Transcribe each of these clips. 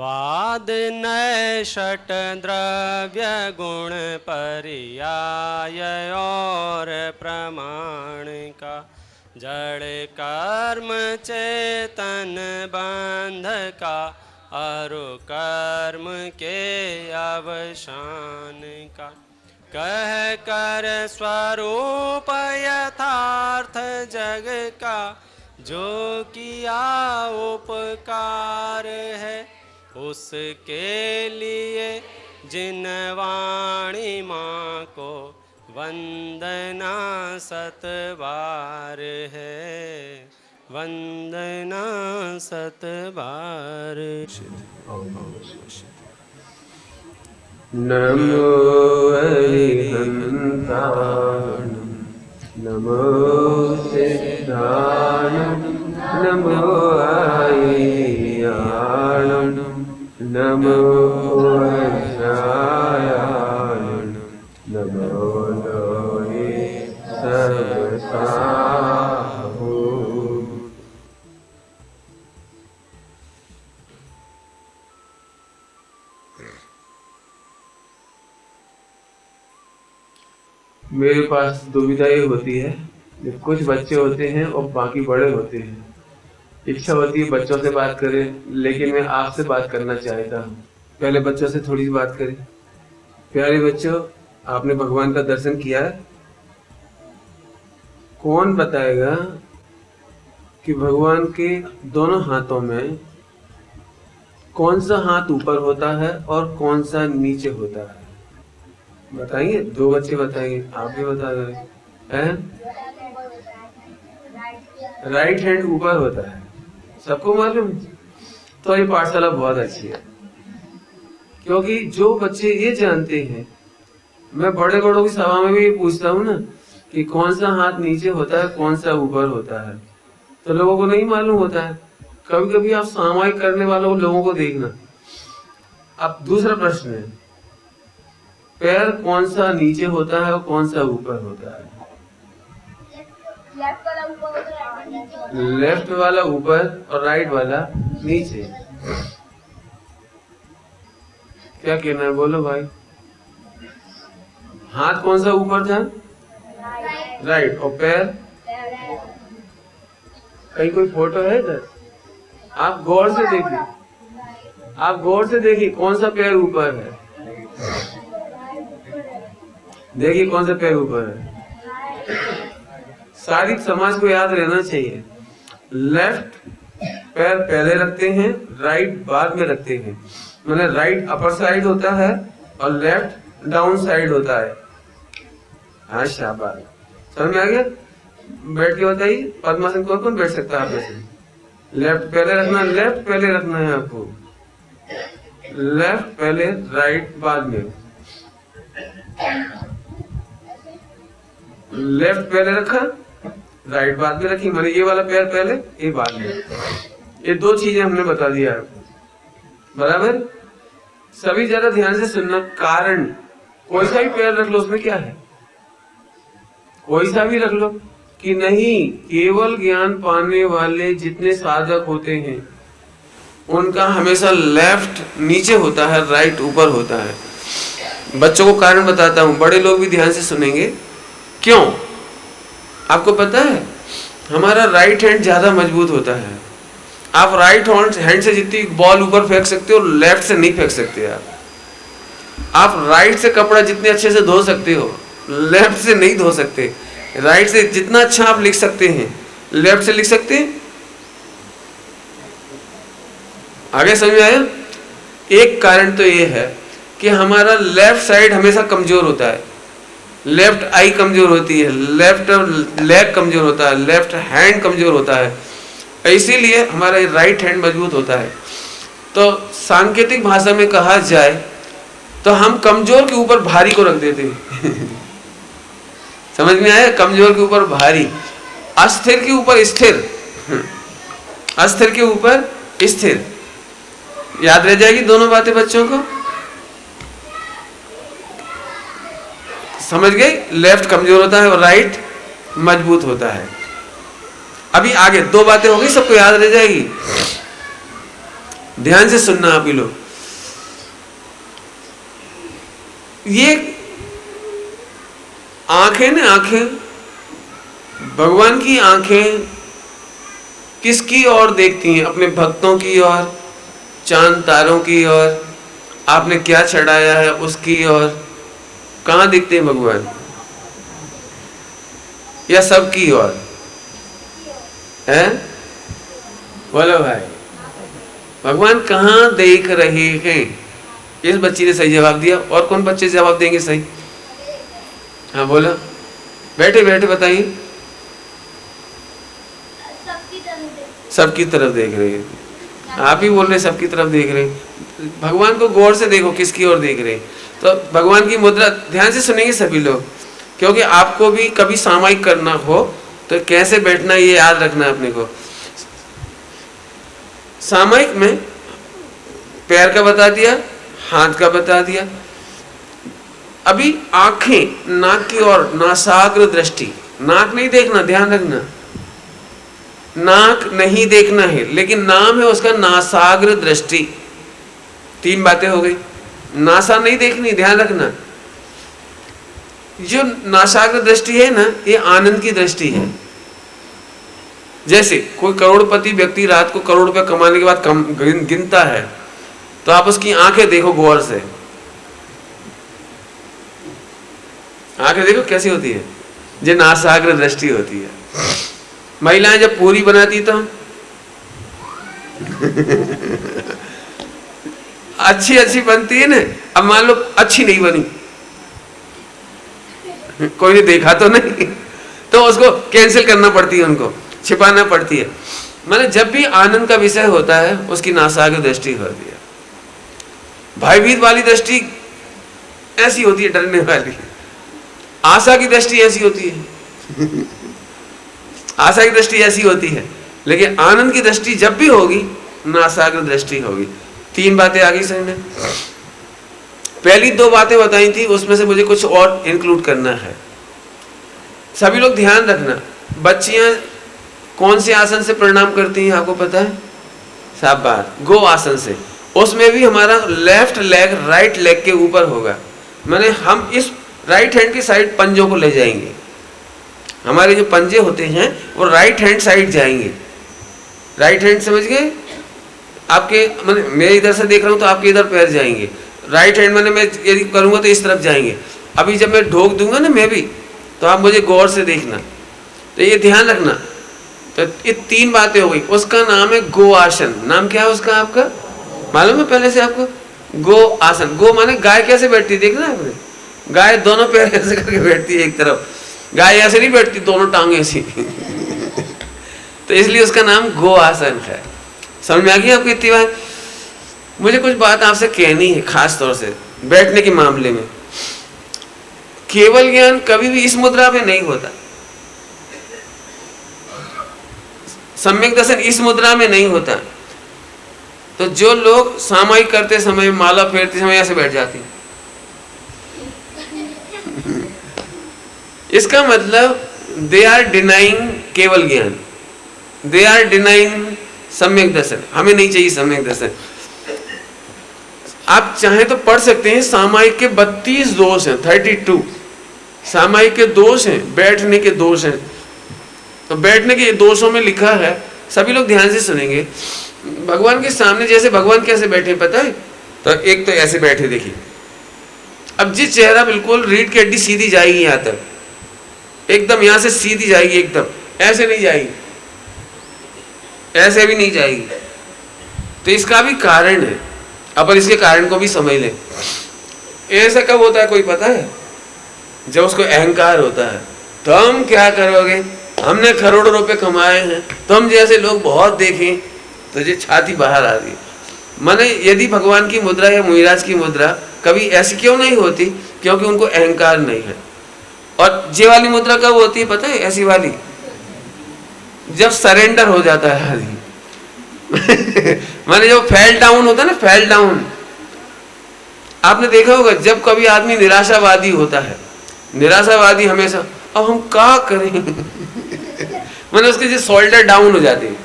वाद नय षट द्रव्य गुण पर्याय और प्रमाण का, जड़ कर्म चेतन बंध का, अरु कर्म के अवसान का। कह कर स्वरूप यथार्थ जग का, जो किया उपकार है, उसके लिए जिन वाणी माँ को वंदना सतबार है, वंदना सतबार। नमो अरिहंताणं, नमो सिद्धाणं, नमो आययाणं, नमो वज्रायाणं, नमो लोहे सर्वसाहु। मेरे पास दुविधा ये होती है, कुछ बच्चे होते हैं और बाकी बड़े होते हैं। इच्छा होती है बच्चों से बात करें, लेकिन मैं आपसे बात करना चाहता हूँ। पहले बच्चों से थोड़ी सी बात करें। प्यारे बच्चों, आपने भगवान का दर्शन किया? कौन बताएगा कि भगवान के दोनों हाथों में कौन सा हाथ ऊपर होता है और कौन सा नीचे होता है? बताइए, दो बच्चे बताएंगे, आप भी बता दो। राइट हैंड ऊपर होता है, सबको मालूम है। तो ये पाठशाला बहुत अच्छी है, क्योंकि जो बच्चे ये जानते हैं, मैं बड़े बड़ों की सभा में भी पूछता हूँ ना कि कौन सा हाथ नीचे होता है, कौन सा ऊपर होता है, तो लोगों को नहीं मालूम होता है। कभी कभी आप सामायिक करने वालों लोगों को देखना। अब दूसरा प्रश्न है, पैर कौन सा नीचे होता है और कौन सा ऊपर होता है? लेफ्ट वाला ऊपर और राइट वाला नीचे। क्या कहना है, बोलो भाई। हाथ कौन सा ऊपर था? राइट। और पैर? कहीं कोई फोटो है इधर? आप गौर से देखिए, आप गौर से देखिए कौन सा पैर ऊपर है। देखिए कौन सा पैर ऊपर है। सारी समाज को याद रहना चाहिए, लेफ्ट पैर पहले रखते हैं, राइट बाद में रखते हैं। मतलब राइट अपर साइड होता है और लेफ्ट डाउन साइड होता है। हाँ, शाबाश, समझ में आ गया? बैठ के बताइए, पद्मासन कौन कौन बैठ सकता है आप में से? लेफ्ट पहले रखना, लेफ्ट पहले रखना है आपको। लेफ्ट पहले, राइट बाद में। लेफ्ट पहले रखा, राइट बाद में रखी, मैंने ये वाला पैर पहले, ये बाद में। ये दो चीजें हमने बता दिया आपको, बराबर? सभी जरा ध्यान से सुनना। कारण कोई सा भी पैर रख लो, उसमें क्या है? कोई सा भी रख लो कि नहीं, केवल ज्ञान पाने वाले जितने साधक होते हैं उनका हमेशा लेफ्ट नीचे होता है, राइट ऊपर होता है। बच्चों को कारण बताता हूँ, बड़े लोग भी ध्यान से सुनेंगे। क्यों? आपको पता है, हमारा राइट हैंड ज्यादा मजबूत होता है। आप राइट हैंड से जितनी बॉल ऊपर फेंक सकते हो, लेफ्ट से नहीं फेंक सकते। आप राइट से कपड़ा जितने अच्छे से धो सकते हो, लेफ्ट से नहीं धो सकते। राइट से जितना अच्छा आप लिख सकते हैं, लेफ्ट से लिख सकते हैं। आगे समझ में आया? एक कारण तो ये है कि हमारा लेफ्ट साइड हमेशा कमजोर होता है। लेफ्ट आई कमजोर होती है, लेफ्ट लेग कमजोर होता है, लेफ्ट हैंड कमजोर होता है, इसीलिए हमारा राइट हैंड मजबूत होता है। तो सांकेतिक भाषा में कहा जाए तो हम कमजोर के ऊपर भारी को रख देते हैं। समझ में आया? कमजोर के ऊपर भारी, अस्थिर के ऊपर स्थिर, अस्थिर के ऊपर स्थिर। याद रह जाएगी दोनों बातें बच्चों को? समझ गए? लेफ्ट कमजोर होता है और राइट मजबूत होता है। अभी आगे दो बातें हो गई, सबको याद रह जाएगी। ध्यान से सुनना आप ही लोग। ये आंखें ना, आंखें, भगवान की आंखें किसकी ओर देखती हैं? अपने भक्तों की ओर, चांद तारों की ओर, आपने क्या चढ़ाया है उसकी ओर। कहाँ दिखते हैं भगवान? या सबकी ओर है? बोलो भाई, भगवान कहाँ देख रहे हैं? इस बच्ची ने सही जवाब दिया। और कौन बच्चे जवाब देंगे सही? हाँ बोलो, बैठे बैठे बताइए। सबकी तरफ देख रहे हैं। आप ही बोल रहे सबकी तरफ देख रहे हैं। भगवान को गौर से देखो, किसकी ओर देख रहे हैं। तो भगवान की मुद्रा ध्यान से सुनेंगे सभी लोग, क्योंकि आपको भी कभी सामायिक करना हो तो कैसे बैठना ये याद रखना है अपने को। सामायिक में पैर का बता दिया, हाथ का बता दिया। अभी आंखें, नाक की ओर, नासाग्र दृष्टि। नाक नहीं देखना, ध्यान रखना, नाक नहीं देखना है, लेकिन नाम है उसका नासाग्र दृष्टि। 3 बातें हो गई। नासा नहीं देखनी, ध्यान रखना। जो नासाग्र दृष्टि है ना, ये आनंद की दृष्टि है। जैसे कोई करोड़पति व्यक्ति रात को करोड़ रुपए कमाने के बाद गिनता है, तो आप उसकी आंखें देखो गौर से। आंखें देखो कैसी होती है, जो नासाग्र दृष्टि होती है। महिलाएं जब पूरी बनाती तो अच्छी अच्छी बनती है ना। अब मान लो अच्छी नहीं बनी, कोई ने देखा तो नहीं, तो उसको कैंसिल करना पड़ती है, उनको छिपाना पड़ती है। माने जब भी आनंद का विषय होता है उसकी नासाग्र दृष्टि होती है। भयभीत वाली दृष्टि ऐसी होती है, डरने वाली। आशा की दृष्टि ऐसी होती है आशा की दृष्टि ऐसी होती है, लेकिन आनंद की दृष्टि जब भी होगी नासाग्र दृष्टि होगी। 3 बातें आ गई समझ में। पहली 2 बातें बताई थी, उसमें से मुझे कुछ और इंक्लूड करना है। सभी लोग ध्यान रखना, बच्चियां कौन से आसन से प्रणाम करती हैं आपको पता है? शाबाश, गो आसन से। उसमें भी हमारा लेफ्ट लेग राइट लेग के ऊपर होगा। माने हम इस राइट हैंड की साइड पंजों को ले जाएंगे। हमारे जो पंजे होते हैं वो राइट हैंड साइड जाएंगे। राइट हैंड समझ गए? आपके मैंने मैं इधर से देख रहा हूँ तो आपके इधर पैर जाएंगे। राइट हैंड मैंने मैं यदि करूँगा तो इस तरफ जाएंगे। अभी जब मैं ढोक दूंगा ना मैं भी, तो आप मुझे गौर से देखना। तो ये ध्यान रखना। तो ये 3 बातें हो गई। उसका नाम है गो आसन। नाम क्या है उसका आपका? मालूम है पहले से आपको? गो आसन। गो माने गाय कैसे बैठती है, देखना आपने? गाय दोनों पैर ऐसे करके बैठती है एक तरफ। गाय ऐसे नहीं बैठती, दोनों टांगे ऐसी तो इसलिए उसका नाम गो आसन है। समझ में आ गई आपको इतनी बात? मुझे कुछ बात आपसे कहनी है, खास तौर से बैठने के मामले में। केवल ज्ञान कभी भी इस मुद्रा में नहीं होता। सम्यक दर्शन इस मुद्रा में नहीं होता। तो जो लोग सामायिक करते समय, माला फेरते समय ऐसे बैठ जाते हैं, इसका मतलब दे आर डिनाइंग केवल ज्ञान, दे आर डिनाइंग सम्यक दर्शन। हमें नहीं चाहिए सम्यक दर्शन। आप चाहें तो पढ़ सकते हैं, सामायिक के 32 दोष हैं, 32 सामायिक के दोष हैं, बैठने के दोष हैं। तो बैठने के दोषों में लिखा है, सभी लोग ध्यान से सुनेंगे। भगवान के सामने जैसे भगवान कैसे बैठे पता है? तो एक तो ऐसे बैठे देखिए। अब जिस चेहरा बिल्कुल रीढ़ की हड्डी सीधी जाएगी यहाँ तक, एकदम यहाँ से सीधी जाएगी, एकदम ऐसे नहीं जाएगी, ऐसे भी नहीं जाएगी। तो इसका भी कारण है, अपन इसके कारण को भी समझ लें। ऐसा कब होता है कोई पता है? जब उसको अहंकार होता है। तुम क्या करोगे, हमने करोड़ों रुपए कमाए हैं, तुम जैसे लोग बहुत देखें, तो ये छाती बाहर आ रही। माने यदि भगवान की मुद्रा या मुनिराज की मुद्रा कभी ऐसी क्यों नहीं होती? क्योंकि उनको अहंकार नहीं है। और ये वाली मुद्रा कब होती है पता है? ऐसी वाली जब सरेंडर हो जाता है आदमी माने जब फेल डाउन होता है ना, फेल डाउन। आपने देखा होगा जब कभी आदमी निराशावादी होता है, निराशावादी हमेशा अब हम क्या करें माने उसके जो शोल्डर डाउन हो जाते हैं।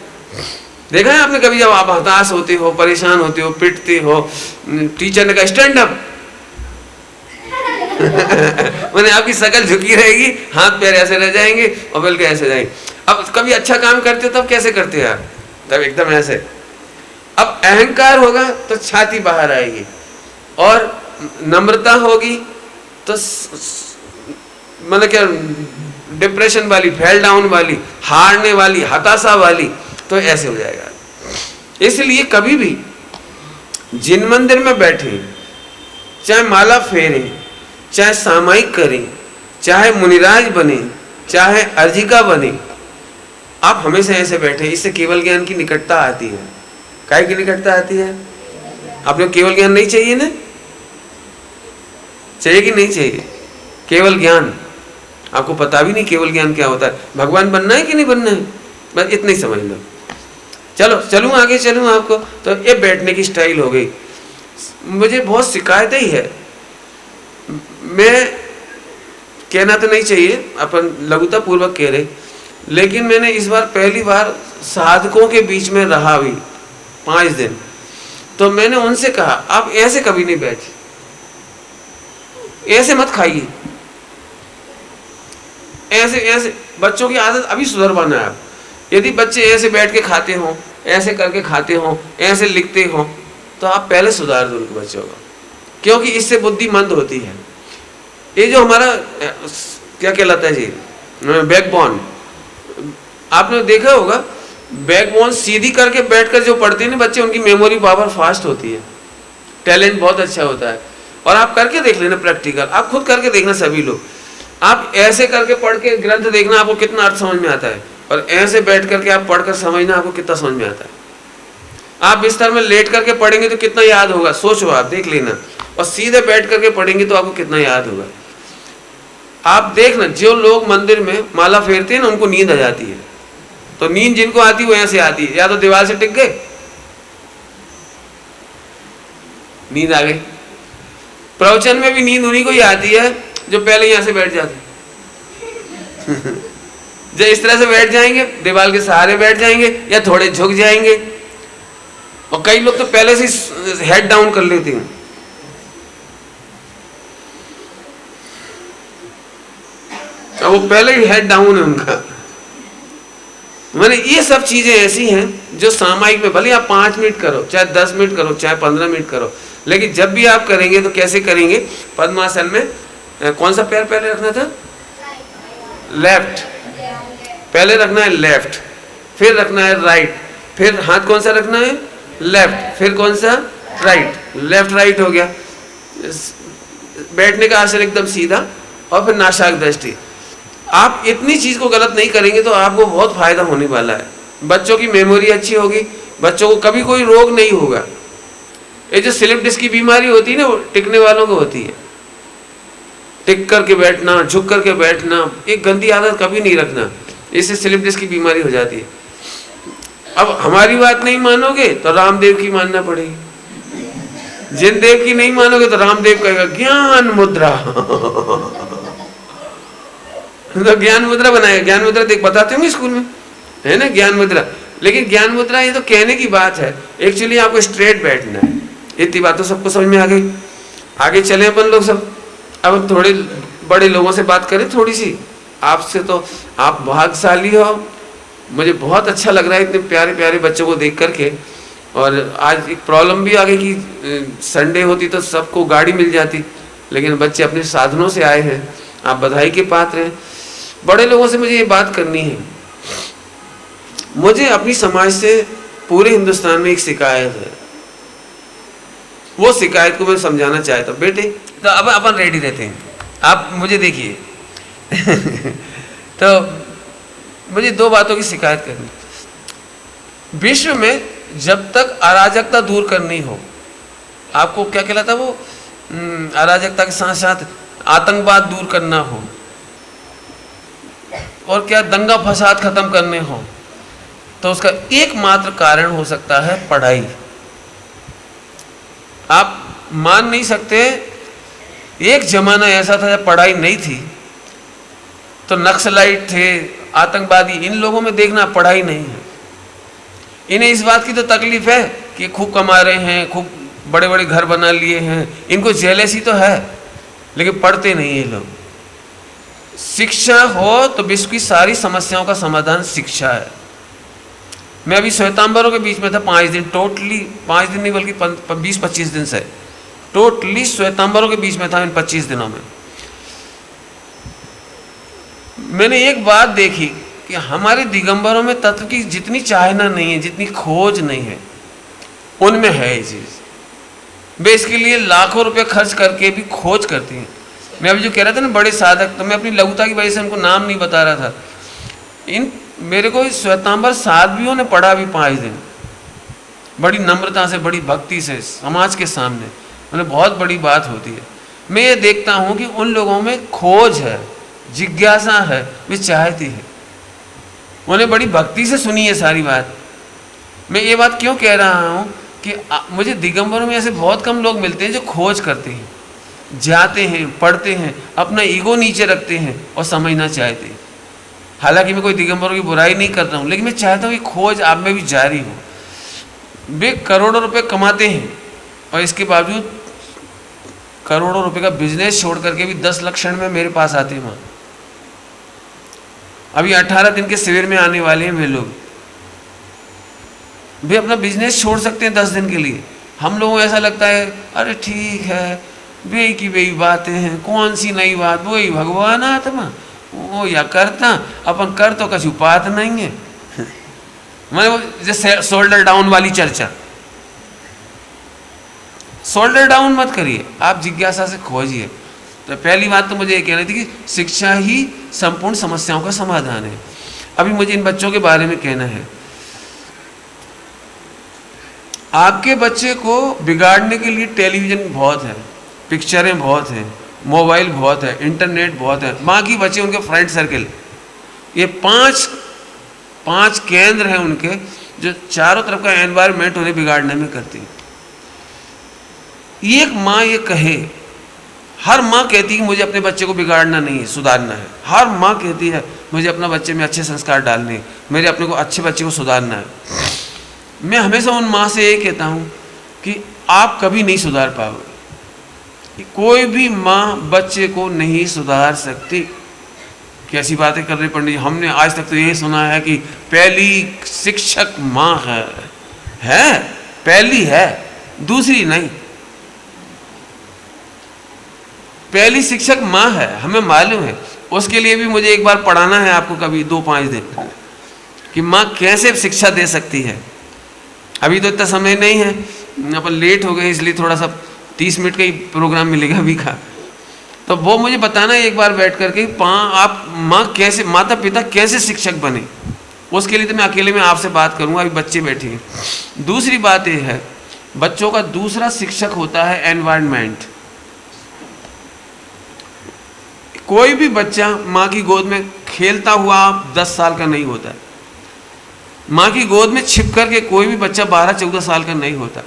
देखा है आपने कभी, जब आप हताश होते हो, परेशान होते हो, पिटते हो, टीचर ने कहा स्टैंड अप मैंने आपकी शक्ल झुकी रहेगी, हाथ पैर ऐसे रह जाएंगे और बल्कि ऐसे जाएंगे। अब कभी अच्छा काम करते हो तब कैसे करते हैं आप? तब एकदम ऐसे। अब अहंकार होगा तो छाती बाहर आएगी, और नम्रता होगी तो मतलब क्या, डिप्रेशन वाली, फेल डाउन वाली, हारने वाली, हताशा वाली, तो ऐसे हो जाएगा। इसलिए कभी भी जिन मंदिर में बैठे, चाहे माला फेरें, चाहे सामायिक करें, चाहे मुनिराज बने, चाहे अर्जिका बने, आप हमेशा ऐसे बैठे। इससे केवल ज्ञान की निकटता आती है। काय की निकटता आती है? आपने केवल ज्ञान नहीं चाहिए ना? चाहिए कि नहीं चाहिए? केवल ज्ञान, आपको पता भी नहीं केवल ज्ञान क्या होता है। भगवान बनना है कि नहीं बनना है, बस इतना ही समझ लो। चलो चलूँ आगे, चलूँ आपको। तो ये बैठने की स्टाइल हो गई। मुझे बहुत शिकायतें ही है, मैं कहना तो नहीं चाहिए, अपन लघुता पूर्वक कह रहे, लेकिन मैंने इस बार पहली बार साधकों के बीच में रहा भी 5 दिन, तो मैंने उनसे कहा आप ऐसे कभी नहीं बैठे, ऐसे मत खाइए, ऐसे ऐसे। बच्चों की आदत अभी सुधरवाना है आप। यदि बच्चे ऐसे बैठ के खाते हो, ऐसे करके खाते हो, ऐसे लिखते हो, तो आप पहले सुधार दो उनके बच्चों को, क्योंकि इससे बुद्धि मंद होती है। ये जो हमारा क्या कहलाता है जी, बैकबोन, आपने देखा होगा, बैकबोन सीधी करके बैठकर जो पढ़ते हैं ना बच्चे, उनकी मेमोरी पावर फास्ट होती है, टैलेंट बहुत अच्छा होता है। और आप करके देख लेना प्रैक्टिकल, आप खुद करके देखना सभी लोग। आप ऐसे करके पढ़ के ग्रंथ देखना, आपको कितना अर्थ समझ में आता है, और ऐसे बैठ करके आप पढ़कर समझना, आपको कितना समझ में आता है। आप बिस्तर में लेट करके पढ़ेंगे तो कितना याद होगा, सोचो, आप देख लेना। और सीधे बैठ करके पढ़ेंगे तो आपको कितना याद होगा। आप देखना, जो लोग मंदिर में माला फेरते हैं ना, उनको नींद आ जाती है। तो नींद जिनको आती है वो ऐसे आती है, या तो दीवार से टिक गए, नींद आ गई। प्रवचन में भी नींद उन्हीं को ही आती है जो पहले यहां से बैठ जाते जो इस तरह से बैठ जाएंगे, दीवार के सहारे बैठ जाएंगे या थोड़े झुक जाएंगे। और कई लोग तो पहले से हेड डाउन कर लेते हैं। वो पहले ही हेड डाउन है उनका। मैंने ये सब चीजें ऐसी हैं जो सामायिक में, भले आप 5 मिनट करो, चाहे 10 मिनट करो, चाहे 15 मिनट करो, लेकिन जब भी आप करेंगे तो कैसे करेंगे? पद्मासन में कौन सा पैर पहले रखना था? लेफ्ट। पहले रखना है लेफ्ट, फिर रखना है राइट, फिर हाथ कौन सा रखना है? लेफ्ट, फिर कौन सा? राइट। लेफ्ट राइट हो गया। बैठने का आसन एकदम सीधा, और फिर नासाक दृष्टि। आप इतनी चीज को गलत नहीं करेंगे तो आपको बहुत फायदा होने वाला है। बच्चों की मेमोरी अच्छी होगी, बच्चों को कभी कोई रोग नहीं होगा। ये जो स्लिप डिस्क की बीमारी होती है ना, वो टिकने वालों को होती है। टिक करके बैठना, झुक करके बैठना, एक गंदी आदत कभी नहीं रखना, इससे स्लिप डिस्क की बीमारी हो जाती है। अब हमारी बात नहीं मानोगे तो रामदेव की मानना पड़ेगी। जिन देव की नहीं मानोगे तो रामदेव कहेगा ज्ञान मुद्रा तो ज्ञान मुद्रा बनाएगा। ज्ञान मुद्रा देख बताते होंगे स्कूल में, है ना, ज्ञान मुद्रा। लेकिन ज्ञान मुद्रा ये तो कहने की बात है, एक्चुअली आपको स्ट्रेट बैठना है। इतनी बात तो सबको समझ में आ गई। आगे चले अपन लोग सब। अब थोड़े बड़े लोगों से बात करें थोड़ी सी। आपसे तो आप भाग्यशाली हो, मुझे बहुत अच्छा लग रहा है इतने प्यारे प्यारे बच्चों को देख करके। और आज एक प्रॉब्लम भी आ गई कि संडे होती तो सबको गाड़ी मिल जाती, लेकिन बच्चे अपने साधनों से आए हैं, आप बधाई के पात्र हैं। बड़े लोगों से मुझे ये बात करनी है। मुझे अपनी समाज से पूरे हिंदुस्तान में एक शिकायत है, वो शिकायत को मैं समझाना चाहता हूँ। बेटे तो अब अपन रेडी रहते हैं, आप मुझे देखिए तो मुझे 2 बातों की शिकायत करनी। विश्व में जब तक अराजकता दूर करनी हो, आपको क्या कहलाता वो, अराजकता के साथ साथ आतंकवाद दूर करना हो, और क्या दंगा फसाद खत्म करने हो, तो उसका एकमात्र कारण हो सकता है पढ़ाई। आप मान नहीं सकते, एक जमाना ऐसा था जब पढ़ाई नहीं थी, तो नक्सलाइट थे, आतंकवादी, इन लोगों में देखना पढ़ाई नहीं है। इन्हें इस बात की तो तकलीफ है कि खूब कमा रहे हैं, खूब बड़े बड़े घर बना लिए हैं, इनको जेलसी तो है, लेकिन पढ़ते नहीं ये लोग। शिक्षा हो तो विश्व की सारी समस्याओं का समाधान शिक्षा है। मैं अभी श्वेतांबरों के बीच में था 5 दिन, टोटली 5 दिन नहीं बल्कि 20-25 दिन से टोटली श्वेतांबरों के बीच में था इन 25 दिनों में। मैंने एक बात देखी कि हमारे दिगंबरों में तत्व की जितनी चाहना नहीं है, जितनी खोज नहीं है, उनमें है ये चीज। वे इसके लिए लाखों रुपए खर्च करके भी खोज करती हैं। मैं अभी जो कह रहा था ना बड़े साधक, तो मैं अपनी लघुता की वजह से उनको नाम नहीं बता रहा था। मेरे को श्वेतांबर साध्वियों ने पढ़ा अभी 5 दिन, बड़ी नम्रता से, बड़ी भक्ति से, समाज के सामने, मतलब बहुत बड़ी बात होती है। मैं ये देखता हूँ कि उन लोगों में खोज है, जिज्ञासा है, वे चाहती है। उन्हें बड़ी भक्ति से सुनी है सारी बात। मैं ये बात क्यों कह रहा हूँ कि मुझे दिगंबरों में ऐसे बहुत कम लोग मिलते हैं जो खोज करते हैं, जाते हैं, पढ़ते हैं, अपना ईगो नीचे रखते हैं और समझना चाहते हैं। हालांकि मैं कोई दिगंबरों की बुराई नहीं कर रहा हूँ, लेकिन मैं चाहता हूँ कि खोज आप में भी जारी हो। वे करोड़ों रुपए कमाते हैं और इसके बावजूद करोड़ों रुपए का बिजनेस छोड़ करके भी 10 लाख क्षण में मेरे पास आते हैं। वहाँ अभी 18 दिन के शिविर में आने वाले हैं वे लोग। वे अपना बिजनेस छोड़ सकते हैं 10 दिन के लिए। हम लोगों को ऐसा लगता है अरे ठीक है, वे की वे बातें हैं, कौन सी नई बात, वो ही भगवान आत्मा वो या करता, अपन कर तो कछु बात नहीं है। मतलब जैसे शोल्डर डाउन वाली चर्चा, शोल्डर डाउन मत करिए, आप जिज्ञासा से खोजिए। तो पहली बात तो मुझे ये कहनी थी कि शिक्षा ही संपूर्ण समस्याओं का समाधान है। अभी मुझे इन बच्चों के बारे में कहना है। आपके बच्चे को बिगाड़ने के लिए टेलीविजन बहुत है, पिक्चरें बहुत हैं, मोबाइल बहुत है, इंटरनेट बहुत है, बाकी बच्चे उनके फ्रेंड सर्किल, ये पांच केंद्र हैं उनके, जो चारों तरफ का एनवायरनमेंट उन्हें बिगाड़ने में करती है। एक माँ ये कहे, हर माँ कहती है कि मुझे अपने बच्चे को बिगाड़ना नहीं है, सुधारना है। हर माँ कहती है मुझे अपना बच्चे में अच्छे संस्कार डालने हैं, मेरे अपने को अच्छे बच्चे को सुधारना है। मैं हमेशा उन माँ से ये कहता हूँ कि आप कभी नहीं सुधार पाओगे। कोई भी माँ बच्चे को नहीं सुधार सकती। कैसी बातें कर रही पंडित जी, हमने आज तक तो ये सुना है कि पहली शिक्षक माँ है, पहली है, दूसरी नहीं। पहली शिक्षक माँ है, हमें मालूम है। उसके लिए भी मुझे एक बार पढ़ाना है आपको कभी 2-5 दिन कि माँ कैसे शिक्षा दे सकती है। अभी तो इतना समय नहीं है, अपन लेट हो गए, इसलिए थोड़ा सा 30 मिनट का ही प्रोग्राम मिलेगा अभी का। तो वो मुझे बताना है एक बार बैठ करके, आप माँ कैसे, माता पिता कैसे शिक्षक बने। उसके लिए तो मैं अकेले में आपसे बात करूँगा, अभी बच्चे बैठे हैं। दूसरी बात यह है, बच्चों का दूसरा शिक्षक होता है एनवायरनमेंट। कोई भी बच्चा माँ की गोद में खेलता हुआ 10 साल का नहीं होता। माँ की गोद में छिप करके कोई भी बच्चा 12-14 साल का नहीं होता।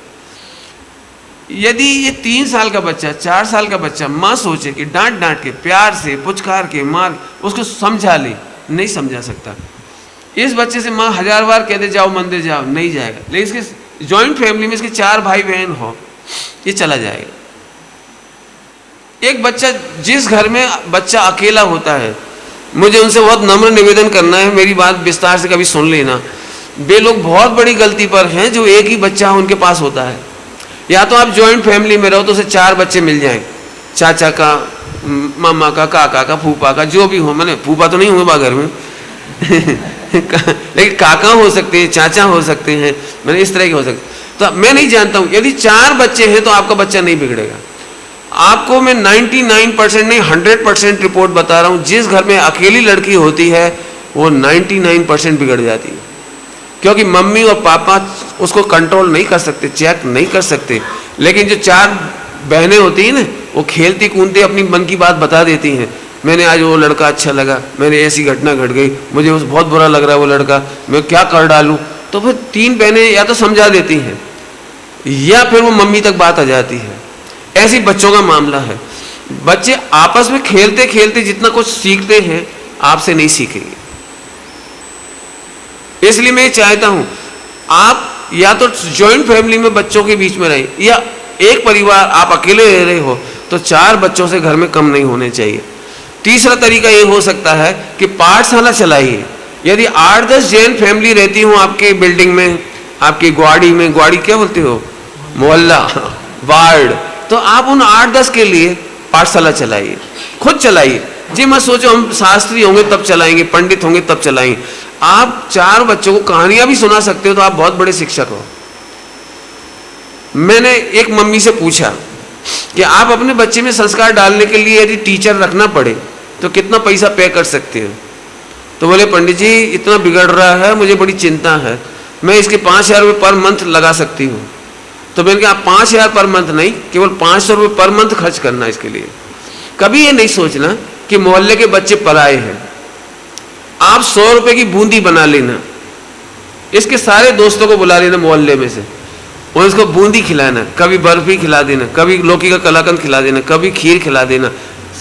यदि ये 3 साल का बच्चा, 4 साल का बच्चा माँ सोचे कि डांट के, प्यार से, पुचकार के, मार, उसको समझा ले, नहीं समझा सकता। इस बच्चे से माँ 1000 बार कह दे जाओ मंदिर जाओ, नहीं जाएगा। लेकिन इसके जॉइंट फैमिली में इसके 4 भाई बहन हो, ये चला जाएगा। एक बच्चा, जिस घर में बच्चा अकेला होता है, मुझे उनसे बहुत नम्र निवेदन करना है, मेरी बात विस्तार से कभी सुन लेना। वे लोग बहुत बड़ी गलती पर हैं जो एक ही बच्चा उनके पास होता है। या तो आप जॉइंट फैमिली में रहो तो उसे 4 बच्चे मिल जाएं, चाचा का, मामा का, काका का, फूफा का, जो भी हो। मैंने फूफा तो नहीं हुए घर में लेकिन काका हो सकते हैं, चाचा हो सकते हैं, मैंने इस तरह के हो सकते। तो मैं नहीं जानता हूँ, यदि 4 बच्चे हैं तो आपका बच्चा नहीं बिगड़ेगा। आपको मैं 99% नहीं 100% रिपोर्ट बता रहा हूँ। जिस घर में अकेली लड़की होती है वो 99% बिगड़ जाती है, क्योंकि मम्मी और पापा उसको कंट्रोल नहीं कर सकते, चेक नहीं कर सकते। लेकिन जो 4 बहनें होती हैं ना, वो खेलती कूदती अपनी मन की बात बता देती हैं। मैंने आज वो लड़का अच्छा लगा, मैंने ऐसी घटना घट गई, मुझे उस बहुत बुरा लग रहा है वो लड़का, मैं क्या कर डालूँ। तो फिर 3 बहनें या तो समझा देती हैं या फिर वो मम्मी तक बात आ जाती है। ऐसी बच्चों का मामला है। बच्चे आपस में खेलते खेलते जितना कुछ सीखते हैं, आपसे नहीं सीखेंगे। इसलिए मैं चाहता हूं आप या तो जॉइंट फैमिली में बच्चों के बीच में रहें, या एक परिवार आप अकेले रह रहे हो तो 4 बच्चों से घर में कम नहीं होने चाहिए। तीसरा तरीका ये हो सकता है कि पाठशाला चलाइए। यदि 8-10 जैन फैमिली रहती हो आपके बिल्डिंग में, आपकी ग्वाड़ी में, ग्वाड़ी क्या बोलते हो, मोहल्ला, वार्ड, तो आप उन 8-10 के लिए पाठशाला चलाइए, खुद चलाइए। जी मत सोचो हम शास्त्री होंगे तब चलाएंगे, पंडित होंगे तब चलाएंगे। आप 4 बच्चों को कहानियां भी सुना सकते हो तो आप बहुत बड़े शिक्षक हो। मैंने एक मम्मी से पूछा कि आप अपने बच्चे में संस्कार डालने के लिए यदि टीचर रखना पड़े तो कितना पैसा पे कर सकते हो? तो बोले पंडित जी इतना बिगड़ रहा है, मुझे बड़ी चिंता है, मैं इसके 5,000 रुपये पर मंथ लगा सकती हूँ। तो मैंने कहा 5,000 पर मंथ नहीं, केवल 500 रुपये पर मंथ खर्च करना इसके लिए। कभी ये नहीं सोचना कि मोहल्ले के बच्चे पराए हैं। आप 100 रुपये की बूंदी बना लेना, इसके सारे दोस्तों को बुला लेना मोहल्ले में से, और उसको बूंदी खिलाना, कभी बर्फी खिला देना, कभी लौकी का कलाकंद खिला देना, कभी खीर खिला देना,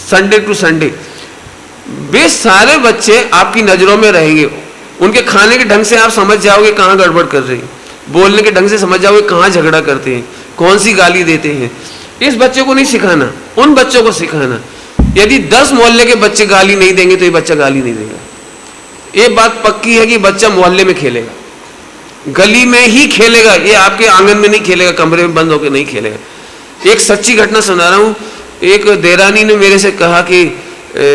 संडे टू संडे। वे सारे बच्चे आपकी नज़रों में रहेंगे। उनके खाने के ढंग से आप समझ जाओगे कहाँ गड़बड़ कर रही हैं, बोलने के ढंग से समझ जाओगे कहाँ झगड़ा करते हैं, कौन सी गाली देते हैं। इस बच्चे को नहीं सिखाना, उन बच्चों को सिखाना। यदि 10 मोहल्ले के बच्चे गाली नहीं देंगे तो ये बच्चा गाली नहीं देगा। ये बात पक्की है कि बच्चा मोहल्ले में खेलेगा, गली में ही खेलेगा, ये आपके आंगन में नहीं खेलेगा, कमरे में बंद होकर नहीं खेलेगा। एक सच्ची घटना सुना रहा हूँ। एक देरानी ने मेरे से कहा कि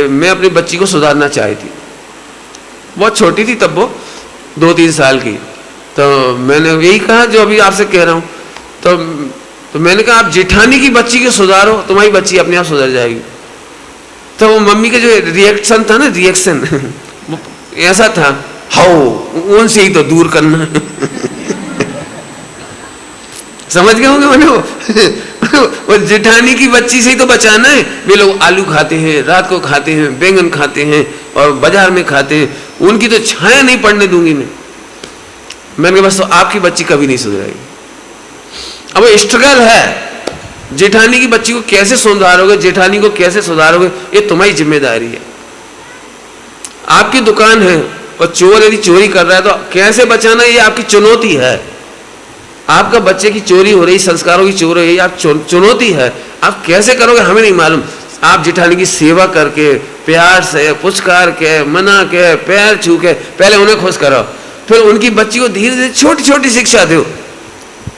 मैं अपनी बच्ची को सुधारना चाहती थी। बहुत छोटी थी तब, वो 2-3 साल की। तो मैंने यही कहा जो अभी आपसे कह रहा हूँ। तो मैंने कहा आप जेठानी की बच्ची को सुधारो, तुम्हारी बच्ची अपने आप सुधर जाएगी। तो वो मम्मी का जो रिएक्शन था ना, रिएक्शन ऐसा था, हाउ उनसे ही तो दूर करना। समझ गए होंगे मैंने वो जेठानी की बच्ची से ही तो बचाना है। वे लोग आलू खाते हैं, रात को खाते हैं, बैंगन खाते हैं और बाजार में खाते हैं, उनकी तो छाया नहीं पड़ने दूंगी मैं। मैंने कहा बस तो आपकी बच्ची कभी नहीं सुधरेगी। अब वो स्ट्रगल है, जेठानी की बच्ची को कैसे सुधारोगे, जेठानी को कैसे सुधारोगे, ये तुम्हारी जिम्मेदारी है। आपकी दुकान है और चोर यदि चोरी कर रहा है तो कैसे बचाना, ये आपकी चुनौती है। आपका बच्चे की चोरी हो रही, संस्कारों की चोरी हो रही, आप चुनौती है। आप कैसे करोगे हमें नहीं मालूम। आप जेठानी की सेवा करके, प्यार से पुचकार के, मना के, पैर छू के पहले उन्हें खुश करो, फिर उनकी बच्ची को धीरे धीरे छोटी छोटी शिक्षा दो,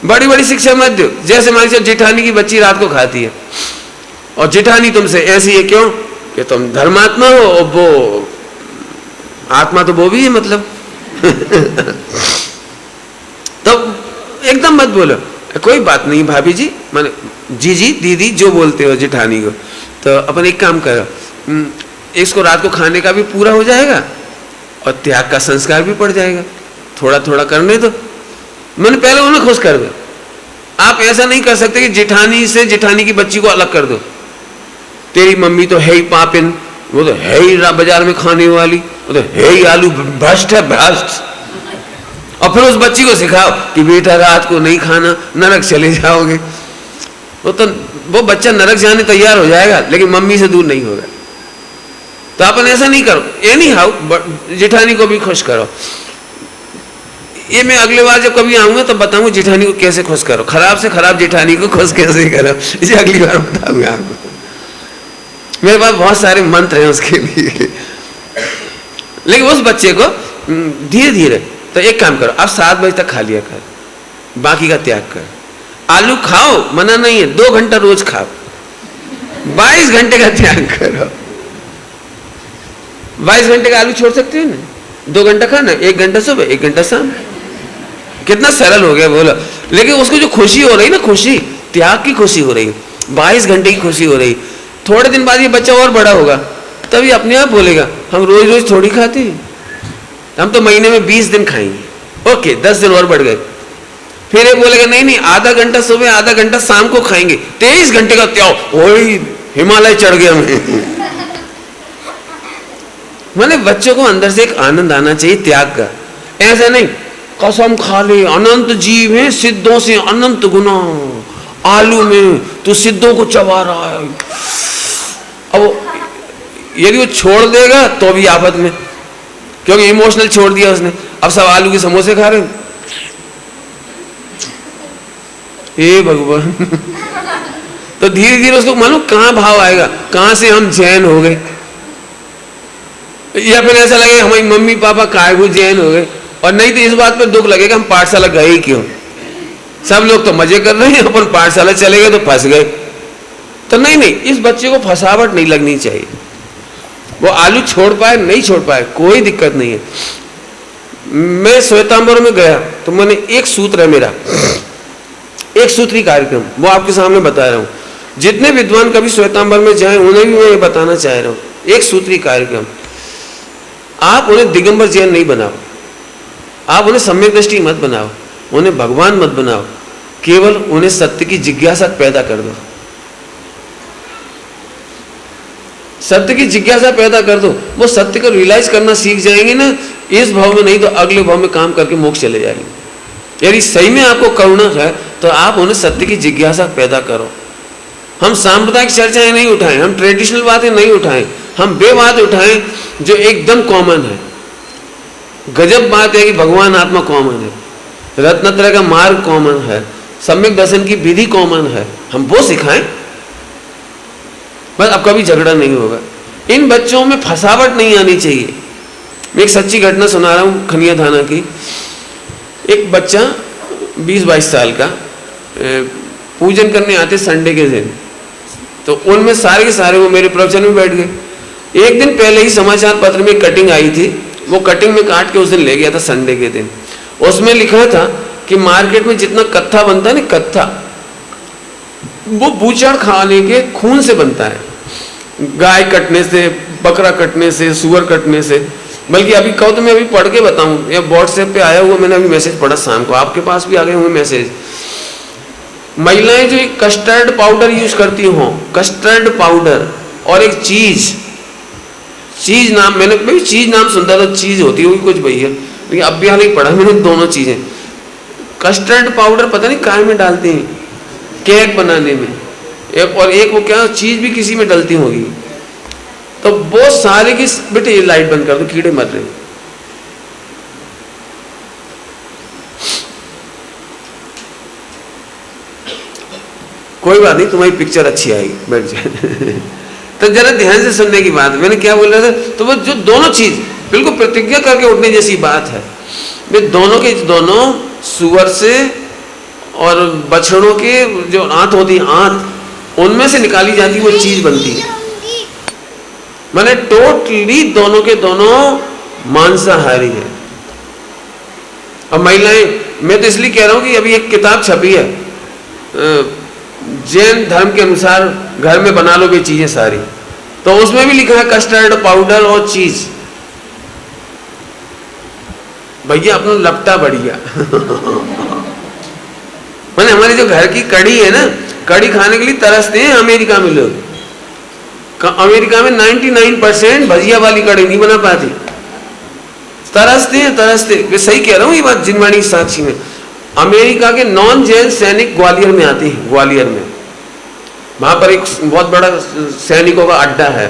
बड़ी बड़ी शिक्षा मत दो। जैसे मान लीजिए जेठानी की बच्ची रात को खाती है और जेठानी तुमसे ऐसी है, क्यों कि तुम धर्मात्मा हो और वो आत्मा तो वो भी है, मतलब तो एकदम मत बोलो कोई बात नहीं भाभी जी, माने जी दीदी जो बोलते हो जेठानी को। तो अपन एक काम करो, इसको रात को खाने का भी पूरा हो जाएगा और त्याग का संस्कार भी पड़ जाएगा, थोड़ा थोड़ा करने दो। मैंने पहले उन्हें खुश कर दो। आप ऐसा नहीं कर सकते कि जेठानी से जेठानी की बच्ची को अलग कर दो। तेरी मम्मी तो है ही पापिन, वो तो है ही बाजार में खाने वाली, वो तो है ही आलू भ्रष्ट है, भ्रष्ट। और फिर उस बच्ची को सिखाओ कि बेटा रात को नहीं खाना, नरक चले जाओगे। वो बच्चा नरक जाने तैयार हो जाएगा लेकिन मम्मी से दूर नहीं होगा। तो अपन ऐसा नहीं करो। एनी हाउ जेठानी को भी खुश करो। ये मैं अगले बार जब कभी आऊंगा तो बताऊंगा जेठानी को कैसे खुश करो, खराब से खराब जेठानी को खुश कैसे करो, इसे अगली बार बताऊंगा आपको। मेरे पास बहुत सारे मंत्र हैं उसके लिए। लेकिन उस बच्चे को धीरे धीरे, तो एक काम करो, आप 7 बजे तक खा लिया कर, बाकी का त्याग कर। आलू खाओ, मना नहीं है, 2 घंटा रोज खाओ, 22 घंटे का त्याग करो। 22 घंटे का आलू छोड़ सकते हो ना, 2 घंटा खाना, 1 घंटा सुबह, 1 घंटा शाम। कितना सरल हो गया बोलो। लेकिन उसको जो खुशी हो रही ना, खुशी त्याग की खुशी हो रही, 22 घंटे की खुशी हो रही। थोड़े दिन बाद ये बच्चा और बड़ा होगा, तभी अपने आप बोलेगा हम रोज रोज थोड़ी खाते हैं, हम तो महीने में 20 दिन खाएंगे। ओके 10 दिन और बढ़ गए। फिर ये बोलेगा नहीं नहीं, आधा घंटा सुबह, आधा घंटा शाम को खाएंगे, 23 घंटे का त्याग। ओए हिमालय चढ़ गया मैं। मैंने बच्चों को अंदर से एक आनंद आना चाहिए त्याग का। ऐसा नहीं कसम खा ले, अनंत जीव है, सिद्धों से अनंत गुना, आलू में तो सिद्धों को चबा रहा है। अब यदि वो छोड़ देगा तो भी आफत में, क्योंकि इमोशनल छोड़ दिया उसने। अब सब आलू के समोसे खा रहे हैं। हे भगवान। तो धीरे धीरे उसको मालूम कहाँ भाव आएगा, कहाँ से हम जैन हो गए, या फिर ऐसा लगेगा हमारी मम्मी पापा कायगु जैन हो गए, और नहीं तो इस बात पर दुख लगेगा हम पाठशाला गए ही क्यों, सब लोग तो मजे कर रहे हैं, अपन पाठशाला चले गए तो फंस गए। तो नहीं नहीं, इस बच्चे को फंसावट नहीं लगनी चाहिए। वो आलू छोड़ पाए नहीं छोड़ पाए कोई दिक्कत नहीं है। मैं श्वेतांबर में गया तो मैंने एक सूत्र है मेरा, एक सूत्री कार्यक्रम, वो आपके सामने बता रहा हूँ। जितने विद्वान कभी श्वेतांबर में जाएं उन्हें भी मैं ये बताना चाह रहा हूँ, एक सूत्री कार्यक्रम। आप उन्हें दिगंबर जैन नहीं बनाओ, आप उन्हें सम्यक दृष्टि मत बनाओ, उन्हें भगवान मत बनाओ, केवल उन्हें सत्य की जिज्ञासा पैदा कर दो। सत्य की जिज्ञासा पैदा कर दो, वो सत्य को रियलाइज करना सीख जाएंगे ना, इस भाव में नहीं तो अगले भाव में काम करके मोक्ष चले जाएंगे। यदि सही में आपको करुणा है तो आप उन्हें सत्य की जिज्ञासा पैदा करो। हम सांप्रदायिक चर्चाएं नहीं उठाएं, हम ट्रेडिशनल बातें नहीं उठाएं, हम वे बात उठाएं जो एकदम कॉमन है। गजब बात है कि भगवान आत्मा कॉमन है, रत्नत्रय का मार्ग कॉमन है, सम्यक दर्शन की विधि कॉमन है, हम वो सिखाएं, बस अब कभी झगड़ा नहीं होगा। इन बच्चों में फंसावट नहीं आनी चाहिए। मैं एक सच्ची घटना सुना रहा हूँ खनिया थाना की। एक बच्चा 20-22 साल का पूजन करने आते संडे के दिन, तो उनमें सारे के सारे वो मेरे प्रवचन में बैठ गए। एक दिन पहले ही समाचार पत्र में कटिंग आई थी, वो कटिंग में काट के उस दिन ले गया था संडे के दिन। उसमें लिखा था कि मार्केट में जितना कत्था बनता है ना, कत्था, वो बूचड़ खाने के खून से बनता है, गाय कटने से, बकरा कटने से, सुअर कटने से। बल्कि अभी कहो तो मैं अभी पढ़ के बताऊं, या व्हाट्सएप पे आया हुआ, मैंने अभी मैसेज पढ़ा शाम को, आपके पास भी आ गए हुए मैसेज। महिलाएं जो एक कस्टर्ड पाउडर यूज करती हो, कस्टर्ड पाउडर, और एक चीज नाम, मैंने चीज नाम सुनता था, चीज होती होगी कुछ भैया, लेकिन अब भी हाल ही पढ़ा मैंने दोनों चीजें। कस्टर्ड पाउडर पता नहीं काय में डालते हैं, केक बनाने में, और एक वो क्या चीज भी किसी में डलती होगी। तो वो सारे की, बेटे ये लाइट बंद कर दो, कीड़े मर रहे। कोई बात नहीं, तुम्हारी पिक्चर अच्छी आएगी, बैठ जाए। तो जरा ध्यान से सुनने की बात, मैंने क्या बोल रहा था, तो वो जो दोनों चीज बिल्कुल प्रतिज्ञा करके उठने जैसी बात है। वे दोनों के दोनों सुअर से और बछड़ों के जो आंत होती है, आंत, उनमें से निकाली जाती वो चीज बनती है। माने टोटली दोनों के दोनों मांसाहारी है। अब महिलाएं, मैं तो इसलिए कह रहा हूं कि अभी एक किताब छपी है, जैन धर्म के अनुसार घर में बना लो ये चीजें सारी, तो उसमें भी लिखा है कस्टर्ड पाउडर और चीज। भैया अपना लपटा बढ़िया। मैंने हमारी जो घर की कड़ी है ना, कड़ी खाने के लिए तरसते हैं अमेरिका में लोग। अमेरिका में 99% भजिया वाली कड़ी नहीं बना पाती, तरसते हैं, तरसते। मैं सही कह रहा हूँ ये बात, जिनवाणी साक्षी में। अमेरिका के नॉन जैन सैनिक ग्वालियर में आते हैं, ग्वालियर में, वहां पर एक बहुत बड़ा सैनिकों का अड्डा है,